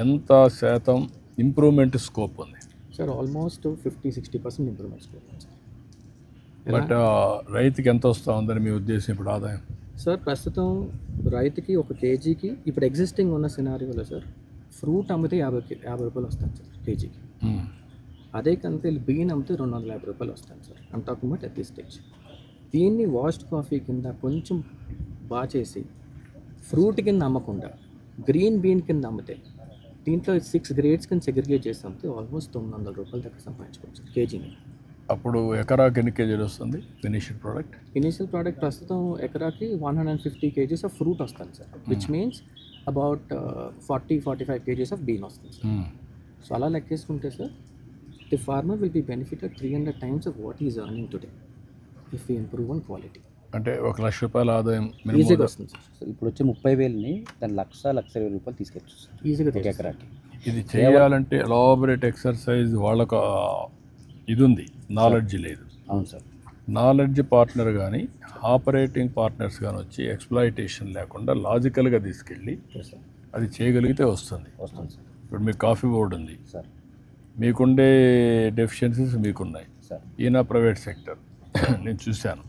ఎంత శాతం ఇంప్రూవ్మెంట్ స్కోప్ ఉంది సార్? ఆల్మోస్ట్ 50-60% ఇంప్రూవ్మెంట్ స్కోప్ ఉంది సార్. బట్ రైతుకి ఎంత వస్తూ ఉందని మీ ఉద్దేశం ఇప్పుడు ఆదాయం? సార్ ప్రస్తుతం రైతుకి ఒక కేజీకి ఇప్పుడు ఎగ్జిస్టింగ్ ఉన్న సినారియోలో సార్ ఫ్రూట్ అమ్మితే 50 రూపాయలు వస్తాను సార్ కేజీకి. అదే కంటే బీన్ అమ్మితే 250 రూపాయలు వస్తాను sir. I'm talking about at this stage. దీన్ని వాష్డ్ కాఫీ కింద కొంచెం బాగా చేసి ఫ్రూట్ కింద అమ్మకుండా గ్రీన్ బీన్ కింద అమ్మితే, దీంట్లో 6 గ్రేడ్స్ కింద సెగ్రిగేట్ చేసి అమ్మితే ఆల్మోస్ట్ 900 రూపాయల దాకా సంపాదించుకోవచ్చు సార్ కేజీని. అప్పుడు ఎకరాకి ఎన్ని కేజీలు వస్తుంది ఇనీషియల్ ప్రోడక్ట్? ఇనీషియల్ ప్రోడక్ట్ ప్రస్తుతం ఎకరాకి 150 kgs ఆఫ్ ఫ్రూట్ వస్తుంది sir, which means about 40-45 kgs of bean వస్తుంది సార్. సో అలా లెక్కేసుకుంటే sir, the farmer will be benefited 300 times of what is earning today if you improve on quality. అంటే 1 లక్ష రూపాయల ఆదాయం ఈజీగా వస్తుంది సార్. ఇప్పుడు వచ్చే 30,000ని దాని 1,20,000 రూపాయలు తీసుకెచ్చు సార్ ఈజీగా ఒక ఎకరాకి. ఇది చేయాలంటే ఎలాబరేట్ ఎక్సర్సైజ్ వాళ్ళకు ఇది ఉంది, నాలెడ్జ్ లేదు. అవును సార్. నాలెడ్జ్ పార్ట్నర్ కానీ ఆపరేటింగ్ పార్ట్నర్స్ కానీ వచ్చి ఎక్స్ప్లాయిటేషన్ లేకుండా లాజికల్గా తీసుకెళ్ళి అది చేయగలిగితే వస్తుంది. వస్తుంది సార్. ఇప్పుడు మీకు కాఫీ బోర్డు ఉంది సార్, మీకుండే డెఫిషియన్సీస్ మీకున్నాయి సార్. ఈయన ప్రైవేట్ సెక్టర్ నేను చూశాను.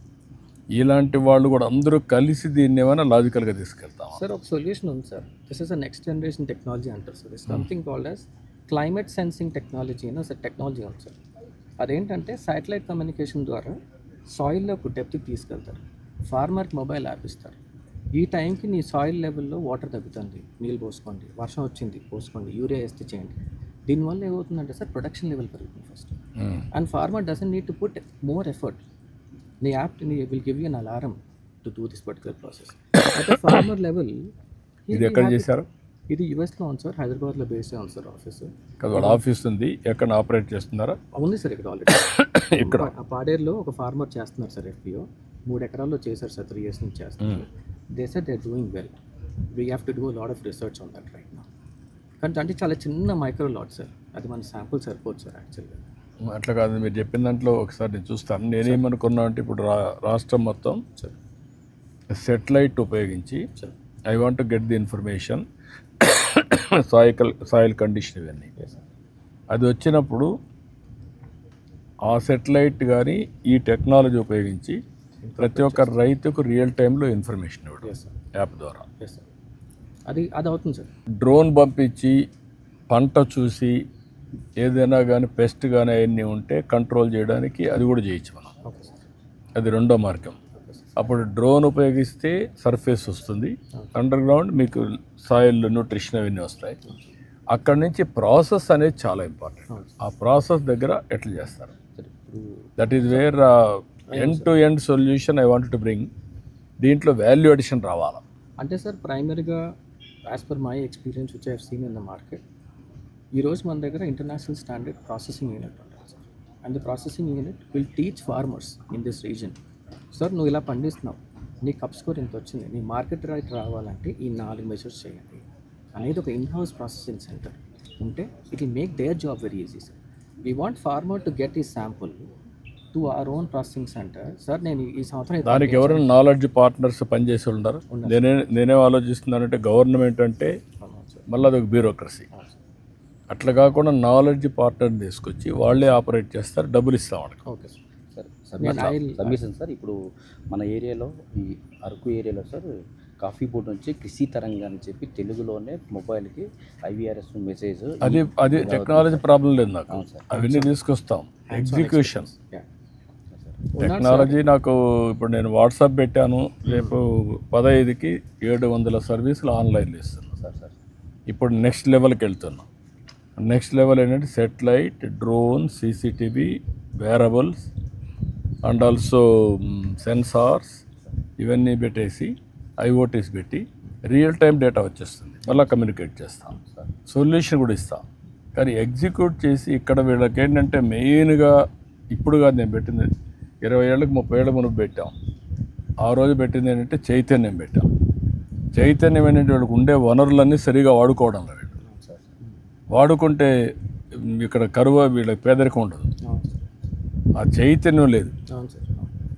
ఇలాంటి వాళ్ళు కూడా అందరూ కలిసి దీన్ని ఏమైనా లాజికల్గా తీసుకెళ్తాం సార్. ఒక సొల్యూషన్ ఉంది sir. This is a next generation technology అంటారు sir. This something called as climate sensing technology అని సార్ టెక్నాలజీ ఉంది సార్. అదేంటంటే శాటిలైట్ కమ్యూనికేషన్ ద్వారా సాయిల్లో ఒక డెప్త్కి తీసుకెళ్తారు. ఫార్మర్కి మొబైల్ యాప్ ఇస్తారు. ఈ టైంకి నీ సాయిల్ లెవెల్లో వాటర్ తగ్గుతుంది, నీళ్ళు పోసుకోండి, వర్షం వచ్చింది పోసుకోండి, యూరియా వేస్తే చేయండి. దీనివల్ల ఏమవుతుందంటే సార్ ప్రొడక్షన్ లెవెల్ పెరుగుతుంది first. And farmer doesn't need to put more effort. నీ app will give you an alarm to do this particular process. అయితే ఫార్మర్ లెవెల్ ఇది ఎక్కడ చేశారు? ఇది యూఎస్లో ఉంది సార్, హైదరాబాద్లో బేస్డ్ ఉంది సార్ ఆఫీస్. వాళ్ళ ఆఫీస్ ఉంది, ఎక్కడ ఆపరేట్ చేస్తున్నారా? ఉంది సార్ ఇక్కడ ఆల్రెడీ. ఇక్కడ పాడేరులో ఒక ఫార్మర్ చేస్తున్నారు సార్ FPO. 3 ఎకరాల్లో చేశారు సార్, 3 years నుంచి చేస్తున్నారు. They said they are doing well. We have to do lot of research on that right now. కానీ అంటే చాలా చిన్న మైక్రో లాట్ సార్, అది మన శాంపుల్ సరిపోదు సార్ యాక్చువల్గా. అట్లా కాదు, మీరు చెప్పిన దాంట్లో ఒకసారి నేను చూస్తాను. నేనేమనుకున్నా అంటే ఇప్పుడు రాష్ట్రం మొత్తం సెటిలైట్ ఉపయోగించి I want to get the information, soil condition ఇవన్నీ. అది వచ్చినప్పుడు ఆ సెటిలైట్ కానీ ఈ టెక్నాలజీ ఉపయోగించి ప్రతి ఒక్క రైతుకు రియల్ టైంలో ఇన్ఫర్మేషన్ ఇవ్వడం యాప్ ద్వారా. అది అవుతుంది సార్. డ్రోన్ పంపించి పంట చూసి ఏదైనా కానీ పెస్ట్ కానీ అవన్నీ ఉంటే కంట్రోల్ చేయడానికి అది కూడా చేయొచ్చు మనం. అది రెండో మార్గం. అప్పుడు డ్రోన్ ఉపయోగిస్తే సర్ఫేస్ వస్తుంది, అండర్ గ్రౌండ్ మీకు సాయిల్ న్యూట్రిషన్ అవన్నీ వస్తాయి. అక్కడి నుంచి ప్రాసెస్ అనేది చాలా ఇంపార్టెంట్. ఆ ప్రాసెస్ దగ్గర ఎట్లా చేస్తారు, that is where end to end solution I want to bring. దీంట్లో వాల్యూ అడిషన్ రావాలి. అంటే సార్ ప్రైమరీగా as per my experience which I have seen in the market, ఈరోజు మన దగ్గర ఇంటర్నేషనల్ స్టాండర్డ్ ప్రాసెసింగ్ యూనిట్ ఉంటుంది sir. And the processing unit will teach farmers in this reason, sir నువ్వు ఇలా పండిస్తున్నావు, నీ కప్ స్కోర్ ఇంత వచ్చింది, నీ మార్కెట్ రైట్ రావాలంటే ఈ 4 మెజర్స్ చేయండి అనేది ఒక ఇన్హౌస్ ప్రాసెసింగ్ సెంటర్ ఉంటే it will make their job very easy sir. We want farmer to get ఈ sample to our own processing centre. Sir నేను ఈ సంవత్సరం దానికి ఎవరైనా నాలెడ్జ్ పార్ట్నర్స్ పనిచేసి ఉన్నారు. నేనే ఆలోచిస్తున్నానంటే గవర్నమెంట్ అంటే మళ్ళీ అదొక బ్యూరోక్రసీ. అట్లా కాకుండా నాలెడ్జ్ పార్ట్నర్ తీసుకొచ్చి వాళ్ళే ఆపరేట్ చేస్తారు, డబ్బులు ఇస్తాం వాళ్ళకి. Okay sir. సబ్మిషన్ సార్ ఇప్పుడు మన ఏరియాలో ఈ అరకు ఏరియాలో సార్ కాఫీ బోర్డ్ నుంచి కృషి తరంగా అని చెప్పి తెలుగులోనే మొబైల్కి IVRS మెసేజ్, అది టెక్నాలజీ ప్రాబ్లం లేదు నాకు, అవన్నీ తీసుకొస్తాం. ఎగ్జిక్యూషన్ టెక్నాలజీ నాకు ఇప్పుడు నేను వాట్సాప్ పెట్టాను, రేపు 15కి 700 సర్వీసులు ఆన్లైన్లో ఇస్తున్నాను సార్. ఇప్పుడు నెక్స్ట్ లెవెల్కి వెళ్తున్నాం. నెక్స్ట్ లెవెల్ ఏంటంటే satellite, drone, CCTV, wearables and also sensors ఇవన్నీ పెట్టేసి IoTs పెట్టి రియల్ టైం డేటా వచ్చేస్తుంది. మళ్ళీ కమ్యూనికేట్ చేస్తాం, సొల్యూషన్ కూడా ఇస్తాం. కానీ ఎగ్జిక్యూట్ చేసి ఇక్కడ వీళ్ళకి ఏంటంటే మెయిన్గా ఇప్పుడు కాదు, నేను పెట్టింది 20 ఏళ్ళకి 30 ఏళ్ళ మునుపు పెట్టాం. ఆ రోజు పెట్టింది ఏంటంటే చైతన్యం పెట్టాం. చైతన్యం ఏంటంటే వాళ్ళకి ఉండే వనరులన్నీ సరిగా వాడుకోవడం లేదు. వాడుకుంటే ఇక్కడ కరువు, వీళ్ళకి పేదరికం ఉండదు. ఆ చైతన్యం లేదు.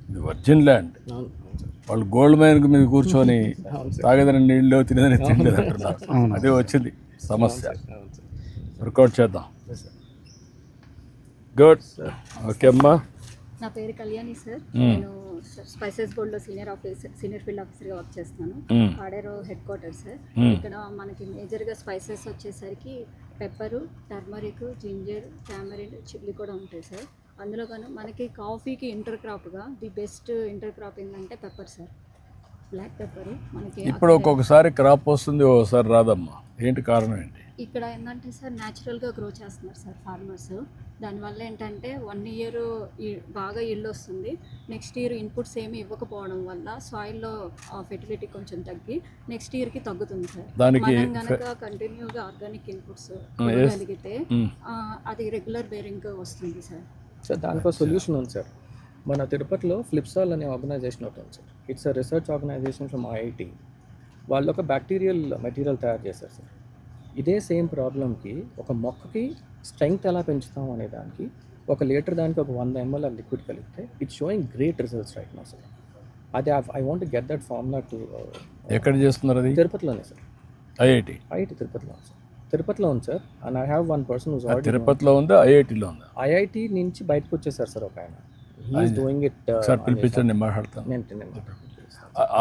ఇది వర్జిన్ ల్యాండ్. వాళ్ళు గోల్డ్ మైన్ మీద కూర్చొని తాగేదని నీళ్ళు తినేదని తినలేదు అంటున్నారు. అదే వచ్చింది సమస్య. వర్కౌట్ చేద్దాం. గుడ్. ఓకే అమ్మా. నా పేరు కళ్యాణి సార్. నేను స్పైసెస్ బోర్డ్లో సీనియర్ ఫీల్డ్ ఆఫీసర్గా వర్క్ చేస్తాను. Paderu head quarter sir. ఇక్కడ మనకి మేజర్గా స్పైసెస్ వచ్చేసరికి pepper, turmeric, ginger, tamarind, chilli కూడా ఉంటాయి సార్. అందులో కానీ మనకి కాఫీకి ఇంటర్ క్రాప్గా ది బెస్ట్ ఇంటర్ క్రాప్ ఏంటంటే పెప్పర్ సార్, బ్లాక్ పెప్పరు. మనకి ఇప్పుడు ఒక్కొక్కసారి క్రాప్ వస్తుంది, ఒకసారి రాదమ్మా. ఏంటి కారణం ఏంటి? ఇక్కడ ఏంటంటే సార్ న్యాచురల్గా గ్రో చేస్తున్నారు సార్ ఫార్మర్స్. దానివల్ల ఏంటంటే 1 year బాగా ఇల్లు వస్తుంది, నెక్స్ట్ ఇయర్ ఇన్పుట్స్ ఏమి ఇవ్వకపోవడం వల్ల సాయిల్లో ఫెర్టిలిటీ కొంచెం తగ్గి నెక్స్ట్ ఇయర్కి తగ్గుతుంది సార్. దానికి మనం కనుక కంటిన్యూగా ఆర్గానిక్ ఇన్పుట్స్ కలిగితే అది రెగ్యులర్ బేరింగ్ వస్తుంది సార్. సార్ దానికి సొల్యూషన్ ఉంది సార్. మన తిరుపతిలో ఫ్లిప్సాల్ అనే ఆర్గనైజేషన్ ఒకటి ఉంది sir. It's a research organization from IIT. వాళ్ళు ఒక బ్యాక్టీరియల్ మెటీరియల్ తయారు చేశారు సార్. ఇదే సేమ్ ప్రాబ్లమ్కి ఒక మొక్కకి స్ట్రెంగ్త్ ఎలా పెంచుతాం అనే దానికి 1 లీటర్ దానికి ఒక 100 ml లిక్విడ్ కలిపితే it's showing great results right now sir. అది I want get that formula too. ఎక్కడ చేస్తున్నారు అది? తిరుపతిలోనే సార్. IIT తిరుపతిలో ఉంది సార్. తిరుపతిలో ఉంది sir. And I have 1 person who's already. తిరుపతిలో ఉందా, IITలో ఉందా? IIT నుంచి బయటకు వచ్చేసారు సార్ ఒక ఆయన. He's doing it. సార్ పిలిపించండి, మాట్లాడతాను. నేను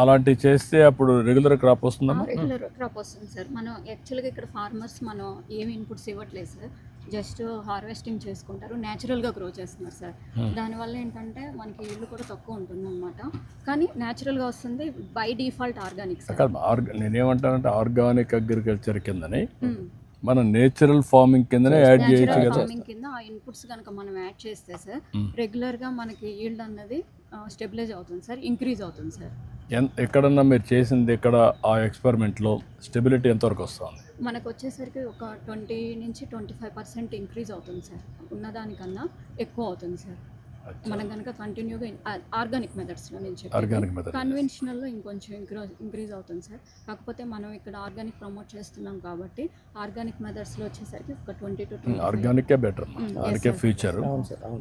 అలాంటివి చేస్తే అప్పుడు రెగ్యులర్ క్రాప్ వస్తుందమ్మా? రెగ్యులర్ క్రాప్ వస్తుంది సార్. మనం యాక్చువల్గా ఇక్కడ ఫార్మర్స్ మనం ఏమి ఇన్పుట్స్ ఇవ్వట్లేదు సార్. జస్ట్ హార్వెస్టింగ్ చేసుకుంటారు, న్యాచురల్గా గ్రో చేస్తున్నారు సార్. దానివల్ల ఏంటంటే మనకి ఇల్లు కూడా తక్కువ ఉంటుంది అనమాట, కానీ న్యాచురల్గా వస్తుంది బై డిఫాల్ట్ ఆర్గానిక్ సార్. నేనేమంటానంటే ఆర్గానిక్ అగ్రికల్చర్ కిందనే మన నేచురల్ ఫార్మింగ్ కిందనే యాడ్ చేయొచ్చు కదా. ఫార్మింగ్ కింద ఆ ఇన్పుట్స్ కనుక మనం యాడ్ చేస్తే సార్ రెగ్యులర్గా మనకి ఈల్డ్ అన్నది స్టెబిలైజ్ అవుతుంది సార్, ఇంక్రీజ్ అవుతుంది సార్. ఎక్కడన్నా మీరు చేసింది ఇక్కడ ఆ ఎక్స్పెరిమెంట్లో స్టెబిలిటీ ఎంతవరకు వస్తుంది? మనకు వచ్చేసరికి ఒక 20 నుంచి 25% ఇంక్రీజ్ అవుతుంది సార్, ఉన్నదానికన్నా ఎక్కువ అవుతుంది సార్. మనం కనుక కంటిన్యూగా ఆర్గానిక్ మెథడ్స్లో నుంచి కన్వెన్షనల్లో ఇంకొంచెం ఇంక్రీజ్ అవుతుంది సార్. కాకపోతే మనం ఇక్కడ ఆర్గానిక్ ప్రమోట్ చేస్తున్నాం కాబట్టి ఆర్గానిక్ మెథడ్స్లో వచ్చేసరికి ఒక 20 to 25. ఆర్గానికే బెటర్, దానికే ఫ్యూచర్.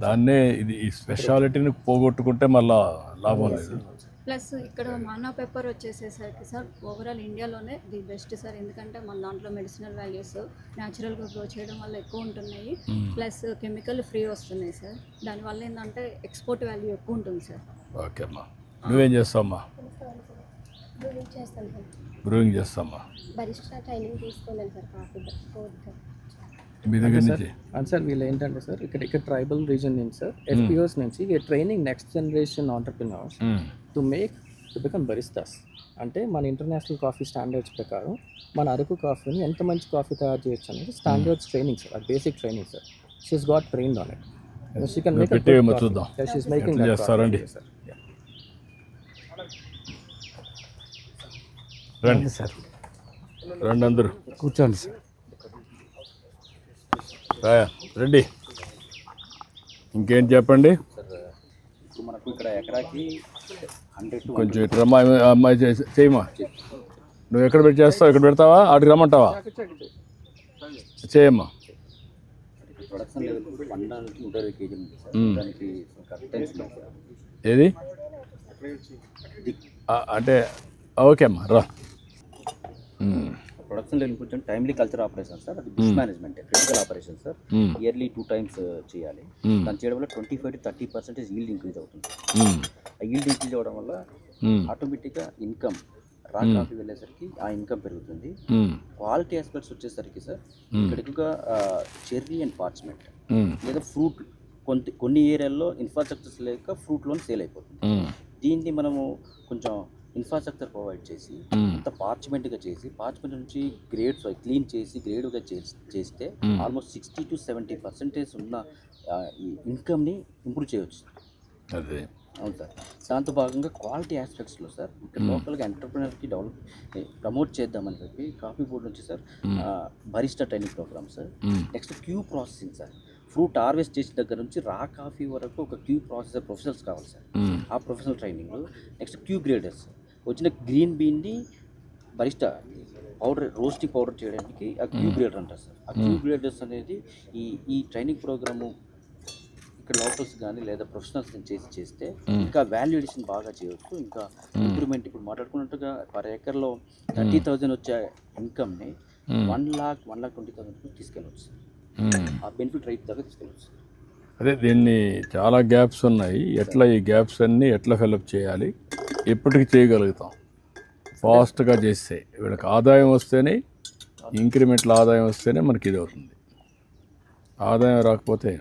దాన్నే ఇది ఈ స్పెషాలిటీని పోగొట్టుకుంటే మళ్ళీ లాభం లేదు. ప్లస్ ఇక్కడ మానా పెప్పర్ వచ్చేసేసరికి సార్ ఓవరాల్ ఇండియాలోనే ది బెస్ట్ సార్. ఎందుకంటే మన దాంట్లో మెడిసినల్ వాల్యూస్ న్యాచురల్గా గ్రో చేయడం వల్ల ఎక్కువ ఉంటున్నాయి, ప్లస్ కెమికల్ ఫ్రీ వస్తున్నాయి సార్. దానివల్ల ఏంటంటే ఎక్స్పోర్ట్ వాల్యూ ఎక్కువ ఉంటుంది సార్. ఓకే అమ్మా, నువ్వేం చేస్తావమ్మా? బ్రూయింగ్ చేస్తామా? బరిస్టా ట్రైనింగ్ తీసుకోలేదు సార్, కాఫీ మీ దగ్గర నుంచి సార్ వీళ్ళు ఏంటంటే సార్ ఇక్కడ ట్రైబల్ రీజన్ నుంచి సార్ ఎఫ్పిఓస్ నుంచి we're training next generation entrepreneurs to become baristas. అంటే మన ఇంటర్నేషనల్ కాఫీ స్టాండర్డ్స్ ప్రకారం మన అరకు కాఫీని ఎంత మంచి కాఫీ తయారు చేయొచ్చు అనేది స్టాండర్డ్స్ ట్రైనింగ్ సార్, అది basic training sir. She's got trained on it. She can make చూద్దాం షీస్ మేకింగ్ చేస్తారండి. రండి సార్, రండి అందరూ కూర్చోండి సార్. రెడ్డి ఇంకేంటి చెప్పండి. మనకు ఇక్కడ ఎకరాకి 100 కొంచెం ఇటు రమ్మా, అమ్మాయి చేయమా. నువ్వు ఎక్కడ పెట్టి చేస్తావు, ఎక్కడ పెడతావా, అక్కడికి రమ్మంటావా? చేయమ్మా. ప్రొడక్షన్ లెవెల్ 120 కేజీలు దానికి ఏది అంటే ఓకే అమ్మా రా. ప్రొడక్షన్ లెవెల్ కొంచెం టైమ్లీ కల్చర్ ఆపరేషన్ సార్, అది business management critical operation sir. Yearly 2 times చేయాలి. దాన్ని చేయడం వల్ల 25 to 30% ఈల్డ్ ఇంక్రీజ్ అవుతుంది. ఆ ఈల్డ్ ఇంక్రీజ్ అవ్వడం వల్ల ఆటోమేటిక్గా ఇన్కమ్ రా కాఫీ వెళ్ళేసరికి ఆ ఇన్కమ్ పెరుగుతుంది. క్వాలిటీ ఆస్పెక్ట్స్ వచ్చేసరికి సార్ ఇక్కడ ఎక్కువగా చెర్రీ అండ్ పార్చ్మెంట్ లేదా ఫ్రూట్ కొన్ని ఏరియాల్లో ఇన్ఫ్రాస్ట్రక్చర్స్ లేక ఫ్రూట్ లోన్ సేల్ అయిపోతుంది. దీన్ని మనము కొంచెం ఇన్ఫ్రాస్ట్రక్చర్ ప్రొవైడ్ చేసి అంత పార్చ్మెంట్గా చేసి పార్చ్మెంట్ నుంచి గ్రేడ్స్ క్లీన్ చేసి గ్రేడ్గా చేస్తే ఆల్మోస్ట్ 60 to 70% ఉన్న ఈ ఇన్కమ్ని ఇంప్రూవ్ చేయవచ్చు. అదే అవును సార్. దాంతో భాగంగా క్వాలిటీ ఆస్పెక్ట్స్లో సార్ ఇక్కడ లోకల్గా ఎంటర్ప్రినర్కి ప్రమోట్ చేద్దామని చెప్పి కాఫీ బోర్డ్ నుంచి sir barista training programme sir. Next Q processing sir, fruit harvest చేసిన దగ్గర నుంచి రా కాఫీ వరకు ఒక క్యూ ప్రాసెసర్ ప్రొఫెషనల్స్ కావాలి సార్. ఆ professional training. Next Q graders వచ్చిన గ్రీన్ బీన్ని బరిస్టా పౌడర్ రోస్టింగ్ పౌడర్ చేయడానికి ఆ క్యూ గ్రేడర్ అంటారు సార్. ఆ క్యూ గ్రేడర్స్ అనేది ఈ ట్రైనింగ్ ప్రోగ్రాము ఇక్కడ లోకల్స్ కానీ లేదా ప్రొఫెషనల్స్ చేస్తే ఇంకా వాల్యూ ఎడిషన్ బాగా చేయవచ్చు. ఇంకా ఇంప్రూవ్మెంట్ ఇప్పుడు మాట్లాడుకున్నట్టుగా పర్ ఏకర్లో 30,000 వచ్చే ఇన్కమ్ని 1,20,000 తీసుకెళ్ళవచ్చు సార్. ఆ బెనిఫిట్ రైట్ దాకా తీసుకెళ్ళవచ్చు. అదే దీన్ని చాలా గ్యాప్స్ ఉన్నాయి. ఎట్లా ఈ గ్యాప్స్ అన్నీ ఎట్లా ఫిలప్ చేయాలి, ఎప్పటికి చేయగలుగుతాం? ఫాస్ట్గా చేస్తే వీళ్ళకి ఆదాయం వస్తేనే, ఇంక్రిమెంట్ల ఆదాయం వస్తేనే మనకి ఇది అవుతుంది. ఆదాయం రాకపోతే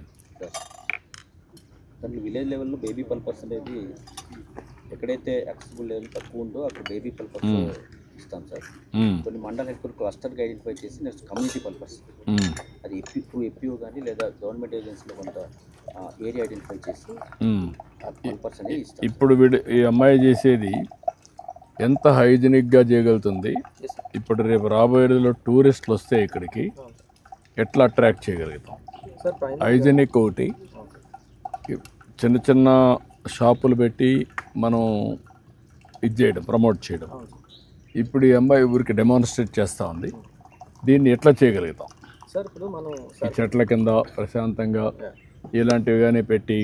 దాంట్లో విలేజ్ లెవెల్లో బేబీ పల్పర్స్ అనేది ఎక్కడైతే యాక్సెసిబుల్ లెవెల్ తక్కువ ఉందో అక్కడ బేబీ పల్పర్స్ ఇస్తాం సార్. కొన్ని మండల హెడ్ క్లస్టర్గా ఐడెంటిఫై చేసి నెక్స్ట్ కమ్యూనిటీ పల్పర్స్ అది ఎప్పిఓ కానీ లేదా గవర్నమెంట్ ఏజెన్సీలో కొంత ఏరియా ఐడెంటిఫై చేసి పల్పర్స్ అనేది ఇస్తాం. ఇప్పుడు ఈ అమ్మాయి చేసేది ఎంత హైజీనిక్గా చేయగలుగుతుంది? ఇప్పుడు రేపు రాబోయే రోజుల్లో టూరిస్టులు వస్తే ఇక్కడికి ఎట్లా అట్రాక్ట్ చేయగలుగుతాం? హైజీనిక్ ఒకటి, చిన్న చిన్న షాపులు పెట్టి మనం ఇది చేయడం, ప్రమోట్ చేయడం. ఇప్పుడు ఈ అమ్మాయి ఊరికి డెమాన్స్ట్రేట్ చేస్తూ ఉంది. దీన్ని ఎట్లా చేయగలుగుతాం సార్? ఇప్పుడు మనం ఈ చెట్ల కింద ప్రశాంతంగా ఇలాంటివి కానీ పెట్టి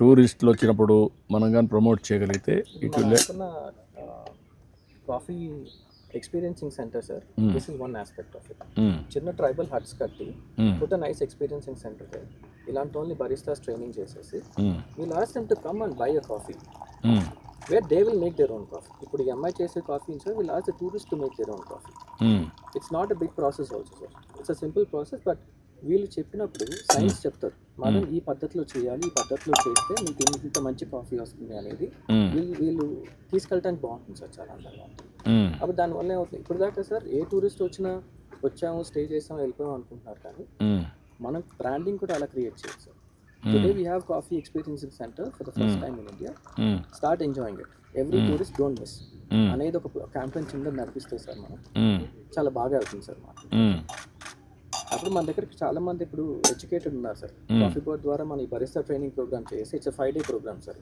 టూరిస్టులు వచ్చినప్పుడు మనం కానీ ప్రమోట్ చేయగలిగితే ఇటు coffee experiencing centre sir, this is one aspect of it. చిన్న ట్రైబల్ హట్స్ కట్టి put nice experiencing centre they. ఇలాంటి ఓన్లీ బరిస్టాస్ ట్రైనింగ్ చేసేసి we'll ask them to come and buy a coffee where they will make their own coffee. ఇప్పుడు ఈ అమ్మాయి చేసే coffee sir we'll ask the tourist to make their own coffee. It's not a big process also sir, it's a simple process, but వీళ్ళు చెప్పినప్పుడు science చెప్తారు మనం ఈ పద్ధతిలో చేయాలి, ఈ పద్ధతిలో చేస్తే మీకు ఇంత మంచి కాఫీ వస్తుంది అనేది వీళ్ళు తీసుకెళ్ళడానికి బాగుంటుంది సార్, చాలా అందంగా ఉంటుంది. అప్పుడు దానివల్ల ఏమవుతుంది, ఇప్పుడు దాకా సార్ ఏ టూరిస్ట్ వచ్చాము స్టే చేసాము వెళ్ళిపోయాం అనుకుంటున్నారు, కానీ మనం బ్రాండింగ్ కూడా అలా క్రియేట్ చేయాలి sir. Today we have coffee experiencing centre for the first time in India. Start enjoying it, every tourist don't miss అనేది ఒక క్యాంపెయిన్ కింద నడిపిస్తే సార్ మనం చాలా బాగా అవుతుంది సార్ మాకు. అప్పుడు మన దగ్గర చాలా మంది ఇప్పుడు ఎడ్యుకేటెడ్ ఉన్నారు సార్. కాఫీ బోర్డ్ ద్వారా మన ఈ బరిస్తా ట్రైనింగ్ ప్రోగ్రామ్ చేసి ఇట్స్ 5 day ప్రోగ్రామ్ సార్.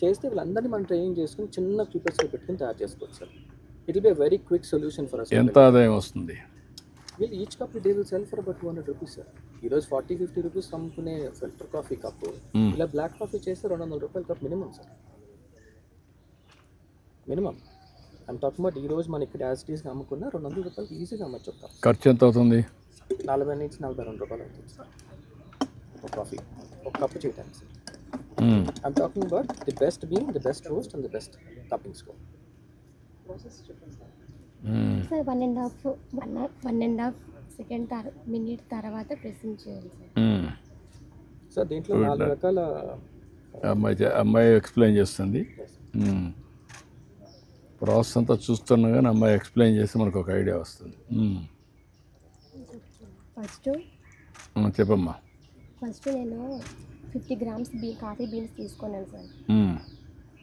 చేస్తే వీళ్ళందరినీ మనం ట్రైనింగ్ చేసుకుని చిన్న క్యూపర్స్లో పెట్టుకుని తయారు చేసుకోవచ్చు sir. It will be a very quick solution for us. ఎంత ఆదాయం వస్తుంది? వీళ్ళు each cup they will sell for about 200 rupees sir. ఈరోజు 40-50 రూపీస్ అమ్ముకునే ఫిల్టర్ కాఫీ కప్పు ఇలా బ్లాక్ కాఫీ చేస్తే 200 రూపాయల cup minimum sir, minimum. I'm talking about ఈ రోజు మన ఇక్కడ యాజ్ ఇట్ ఈస్గా అమ్ముకున్న 200 రూపాయలు ఈజీగా అమ్మచ్చు. ఒక ఖర్చు ఎంత అవుతుంది? 40 నుంచి 42 రూపాయలు అవుతుంది సార్ ఒక కాఫీ, ఒక కప్పు చేయడానికి sir. I'm talking about the best being the best roast and the best cupping score. Sir 1.5 second minute తర్వాత ప్రెసింగ్ చేయాలి సార్. సార్ దీంట్లో 4 రకాల అమ్మాయి ఎక్స్ప్లెయిన్ చేస్తుంది. ప్రాసెస్ అంతా చూస్తున్నా కానీ అమ్మాయి ఎక్స్ప్లెయిన్ చేస్తే మనకు ఒక ఐడియా వస్తుంది. చెప్పమ్మా. ఫస్ట్ నేను 50 grams కాఫీ బీన్స్ తీసుకున్నాను సార్.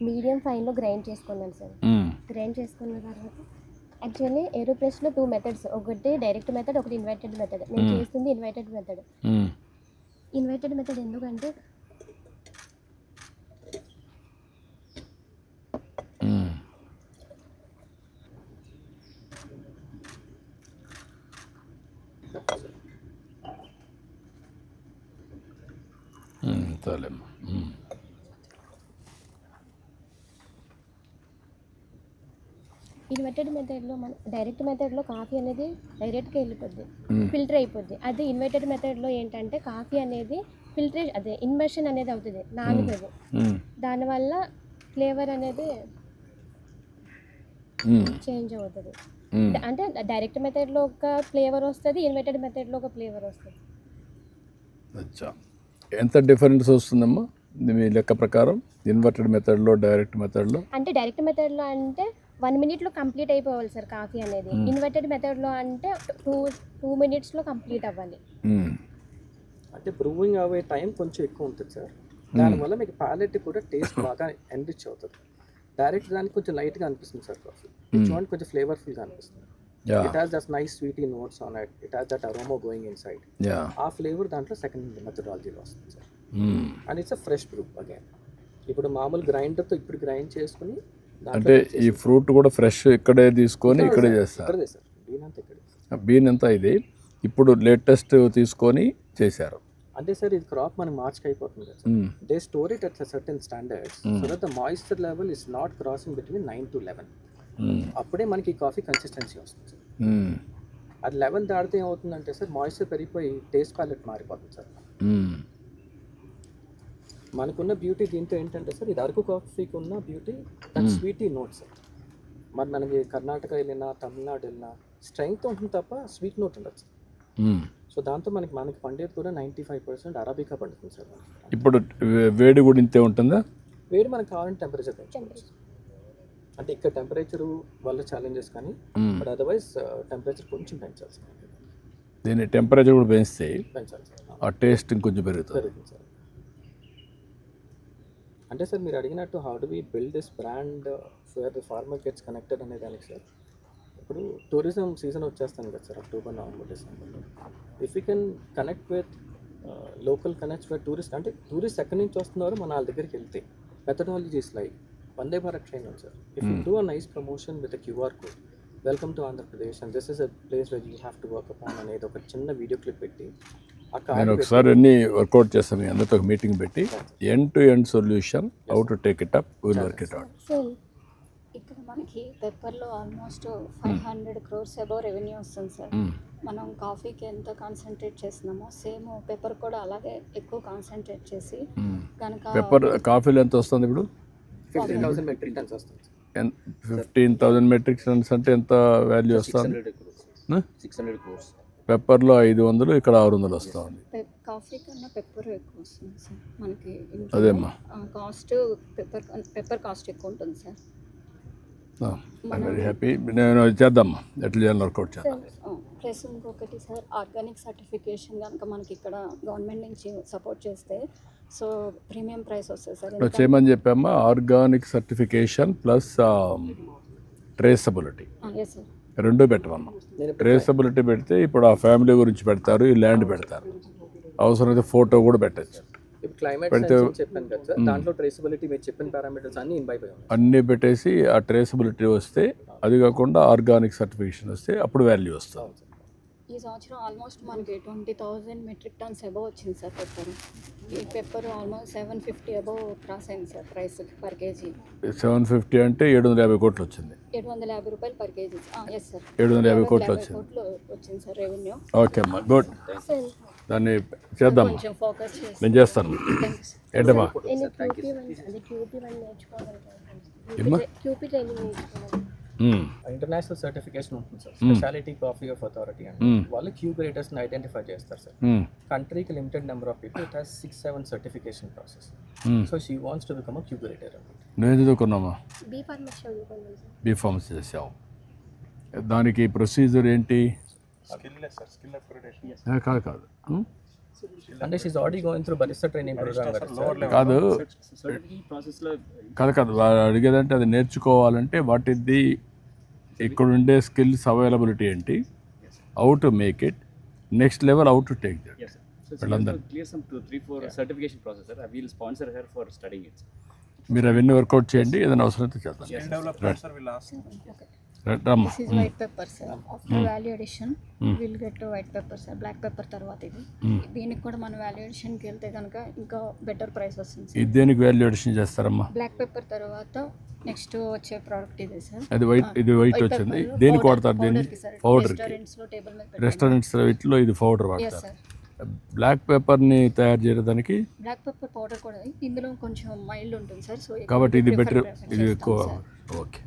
మీడియం ఫైన్లో గ్రైండ్ చేసుకున్నాను సార్. గ్రైండ్ చేసుకున్న తర్వాత యాక్చువల్లీ ఏరోప్రెస్లో 2 methods, ఒకటి డైరెక్ట్ మెథడ్, ఒకటి ఇన్వర్టెడ్ మెథడ్. నేను చేస్తుంది ఇన్వర్టెడ్ మెథడ్. ఇన్వర్టెడ్ మెథడ్ ఎందుకంటే చాలేమ్మా. ఇన్వర్టెడ్ మెథడ్లో మన డైరెక్ట్ మెథడ్లో కాఫీ అనేది డైరెక్ట్గా వెళ్ళిపోద్ది, ఫిల్టర్ అయిపోద్ది. అదే ఇన్వర్టెడ్ మెథడ్లో ఏంటంటే కాఫీ అనేది ఫిల్టరేషన్, అదే ఇన్వర్షన్ అనేది అవుతుంది, నానుతుంది. దానివల్ల ఫ్లేవర్ అనేది చేంజ్ అవుతుంది. అంటే డైరెక్ట్ మెథడ్లో ఒక ఫ్లేవర్ వస్తుంది, ఇన్వర్టెడ్ మెథడ్లో ఒక ఫ్లేవర్ వస్తుంది. ఎంత డిఫరెన్స్ వస్తుందమ్మా మీ లెక్క ప్రకారం ఇన్వర్టెడ్ మెథడ్లో డైరెక్ట్ మెథడ్లో? అంటే డైరెక్ట్ మెథడ్లో అంటే 1 minute కంప్లీట్ అయిపోవాలి సార్ కాఫీ అనేది. ఇన్వర్టెడ్ మెథడ్లో అంటే 2 minutes కంప్లీట్ అవ్వాలి. అంటే బ్రూయింగ్ అవ్వే టైం కొంచెం ఎక్కువ ఉంటుంది సార్. దానివల్ల మీకు ప్యాలెట్ కూడా టేస్ట్ బాగా ఎన్రిచ్ అవుతుంది. డైరెక్ట్ దానికి కొంచెం లైట్గా అనిపిస్తుంది సార్ కాఫీ. చూడండి కొంచెం ఫ్లేవర్ఫుల్గా అనిపిస్తుంది. It has that nice sweety notes on it. It has that aroma going inside. ఆ ఫ్లేవర్ దాంట్లో సెకండ్ మెథడాలజీలో వస్తుంది sir. And it's a fresh brew again. ఇప్పుడు మామూలు గ్రైండర్తో ఇప్పుడు గ్రైండ్ చేసుకుని, అంటే ఈ ఫ్రూట్ కూడా ఫ్రెష్ ఇక్కడే తీసుకొని ఇక్కడే చేస్తారు. బీన్ ఎంత ఇది ఇప్పుడు లేటెస్ట్ తీసుకొని చేశారు అంటే సార్ ఇది క్రాప్ మనకి మార్చ్కి అయిపోతుంది కదా. They store it at certain standards so that the moisture level is not crossing between 9 to 11. అప్పుడే మనకి కాఫీ కన్సిస్టెన్సీ వస్తుంది సార్. అది 11 దాటితే ఏమవుతుందంటే సార్ మాయిశ్చర్ పెరిగిపోయి టేస్ట్ ప్యాలెట్ మారిపోతుంది సార్. మనకున్న బ్యూటీ దీంతో ఏంటంటే సార్, ఇది అరకు కాఫీకి ఉన్న beauty that sweety note sir. మరి మనకి కర్ణాటక వెళ్ళినా తమిళనాడు వెళ్ళినా స్ట్రెంగ్త్ ఉంటుంది తప్ప స్వీట్ నోట్ ఉండదు సార్. సో దాంతో మనకి పండేది కూడా 95% అరాబికా పండుతుంది సార్. ఇప్పుడు వేడి కూడా ఇంతే ఉంటుందా? వేడి మనకు కావాలంటే టెంపరేచర్ పెంచుకోవచ్చు. అంటే ఇక్కడ టెంపరేచర్ వల్ల ఛాలెంజెస్ కానీ, బట్ అదర్వైజ్ టెంపరేచర్ కొంచెం పెంచాలి సార్. దీని టెంపరేచర్ కూడా పెంచితే పెంచాలి సార్. ఆ టేస్ట్ ఇంకొంచెం పెరుగుతుంది సార్. అంటే సార్ మీరు అడిగినట్టు how do we build this brand where the farmer gets connected అనే దానికి సార్, ఇప్పుడు టూరిజం సీజన్ వచ్చేస్తాను కదా sir, October, November, December. If you can connect with local connects with tourist, అంటే టూరిస్ట్ ఎక్కడి నుంచి వస్తున్నారో మన వాళ్ళ దగ్గరికి వెళ్తే methodologies like Vande Bharat train ఉంది sir. If you do a nice promotion with QR code, welcome to Andhra Pradesh and this is a place where you have to work upon అనేది ఒక చిన్న వీడియో క్లిప్ పెట్టి నేను ఒకసారి అన్ని వర్కౌట్ చేస్తాను. మీ అందరితో ఒక మీటింగ్ పెట్టి end to end solution how to take it up, will work it out. ఇక్కడ మనకి పెప్పర్లో ఆల్మోస్ట్ 500 crores అబౌవ్ రెవెన్యూ వస్తుంది సార్. మనం కాఫీకి ఎంత కాన్సన్ట్రేట్ చేస్తున్నామో సేమ్ పెప్పర్ కూడా అలాగే ఎక్కువ కాన్సన్ట్రేట్ చేసి కనుక పెప్పర్ కాఫీలో ఎంత వస్తుంది ఇప్పుడు? 15,000 metric tons వస్తుంది. 15,000 metric tons అంటే ఎంత వాల్యూ వస్తుంది? 600 crores. పెప్పర్లో 500, ఇక్కడ 600 వస్తూ ఉంది. కాఫీ కన్నా పెప్పర్ ఎక్కువ వస్తుంది సార్ మనకి. అదేమ్మా కాస్ట్ పెప్పర్ కాస్ట్ ఎక్కువ ఉంటుంది సార్. Very happy. నేను చేద్దామా, ఎట్లా చేయాలని వర్కౌట్ చేద్దాం. ప్లస్ ఇంకొకటి సార్, ఆర్గానిక్ సర్టిఫికేషన్ కనుక మనకి ఇక్కడ గవర్నమెంట్ నుంచి సపోర్ట్ చేస్తే సో ప్రీమియం ప్రైస్ వస్తుంది సార్. ఇప్పుడు చేయమని చెప్పామా, organic certification plus traceability yes sir, రెండు పెట్టమన్నా. ట్రేసబిలిటీ పెడితే ఇప్పుడు ఆ ఫ్యామిలీ గురించి పెడతారు, ఈ ల్యాండ్ పెడతారు, అవసరమైతే ఫోటో కూడా పెట్టచ్చు. ఇప్పుడు క్లైమేట్ సైన్స్ చెప్పాను కదా సార్, దాంట్లో ట్రేసబిలిటీ మీరు చెప్పిన పారామీటర్స్ అన్ని ఇన్వైట్ అయ్యాయి. అన్నీ పెట్టేసి ఆ ట్రేసబిలిటీ వస్తే, అది కాకుండా ఆర్గానిక్ సర్టిఫికేషన్ వస్తే అప్పుడు వాల్యూ వస్తుంది. ఈ సంవత్సరం ఆల్మోస్ట్ మనకి 20,000 మెట్రిక్ టన్స్ అబవ్ వచ్చింది సార్ పెప్పర్. ఈ పెప్పర్ ఆల్మోస్ట్ 750 అబవ్ క్రాస్ అయింది సార్ ప్రైస్ పర్ కేజీ. 750 అంటే 750 కోట్లు వచ్చింది. 750 రూపాయలు పర్ కేజీ. ఎస్ సార్, 750 కోట్లు వచ్చింది. వచ్చింది సార్ రెవెన్యూ. ఓకే అమ్మా, గుడ్. దాన్ని చేద్దాం, కొంచెం ఫోకస్ చేసి నేను చేస్తాను. ఏంటమ్మా ఇంటర్నేషనల్ సర్టిఫికేషన్ ఉంటుంది sir, speciality coffee of authority అని. వాళ్ళు క్యూ గ్రేటర్స్ ని ఐడెంటిఫై చేస్తారు సార్. కంట్రీకి limited number of people, it has 6-7 certification process. So she wants to become a Q grader. నేను చదువుకున్నామా, బీ ఫార్మసీ చేసావు. దానికి ప్రొసీజర్ ఏంటి? కాదు అంటే she's already going through barista training programme కాదు కాదు కాదు అడిగేదంటే అది నేర్చుకోవాలంటే వాట్ ఇస్ ది ఇక్కడ ఉండే స్కిల్స్ అవైలబిలిటీ ఏంటి, how to make it, next level how to take that. మీరు అవన్నీ వర్కౌట్ చేయండి, ఏదైనా అవసరమైతే చేద్దాం. This is white pepper sir. After value addition we'll get to white pepper sir. Black pepper తర్వాత ఇది. దీనికి కూడా మన వాల్యూ అడిషన్ కి వెళ్తే కనుక ఇంకా బెటర్ ప్రైస్ వస్తుంది సార్. ఇది దేనికి వాల్యూ అడిషన్ చేస్తారమ్మా? బ్లాక్ పెప్పర్ తర్వాత నెక్స్ట్ వచ్చే ప్రోడక్ట్ ఇదే సార్. అది వైట్, ఇది వైట్ వచ్చింది. దేనికి వాడతారు దీన్ని? పౌడర్. రెస్టారెంట్స్ వీటిలో ఇది పౌడర్ వాడతారు. బ్లాక్ పెప్పర్ని తయారు చేయడానికి బ్లాక్ పెప్పర్ పౌడర్ కూడా ఇందులో కొంచెం మైల్డ్ ఉంటుంది సార్. సో కాబట్టి ఇది బెటర్, ఇది ఎక్కువ. ఓకే,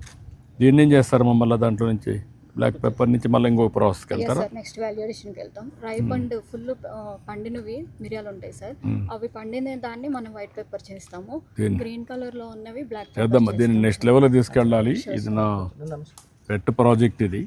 దీన్ని ఏం చేస్తారు మమ్మల్ని దాంట్లో నుంచి? బ్లాక్ పెప్పర్ నుంచి మళ్ళీ ఇంకొక ప్రాసెస్కి వెళ్తారా? నెక్స్ట్ వాల్యూ అడిషన్కి వెళ్తాం. రైప్ అండ్ ఫుల్ పండినవి మిరియాలు ఉంటాయి సార్, అవి పండిన దాన్ని మనం వైట్ పెప్పర్ చేస్తాము. గ్రీన్ కలర్ లో ఉన్నవి బ్లాక్ చేద్దాం. దీన్ని నెక్స్ట్ లెవెల్ తీసుకెళ్ళాలి. ఇది నా పెట్ ప్రాజెక్ట్ ఇది.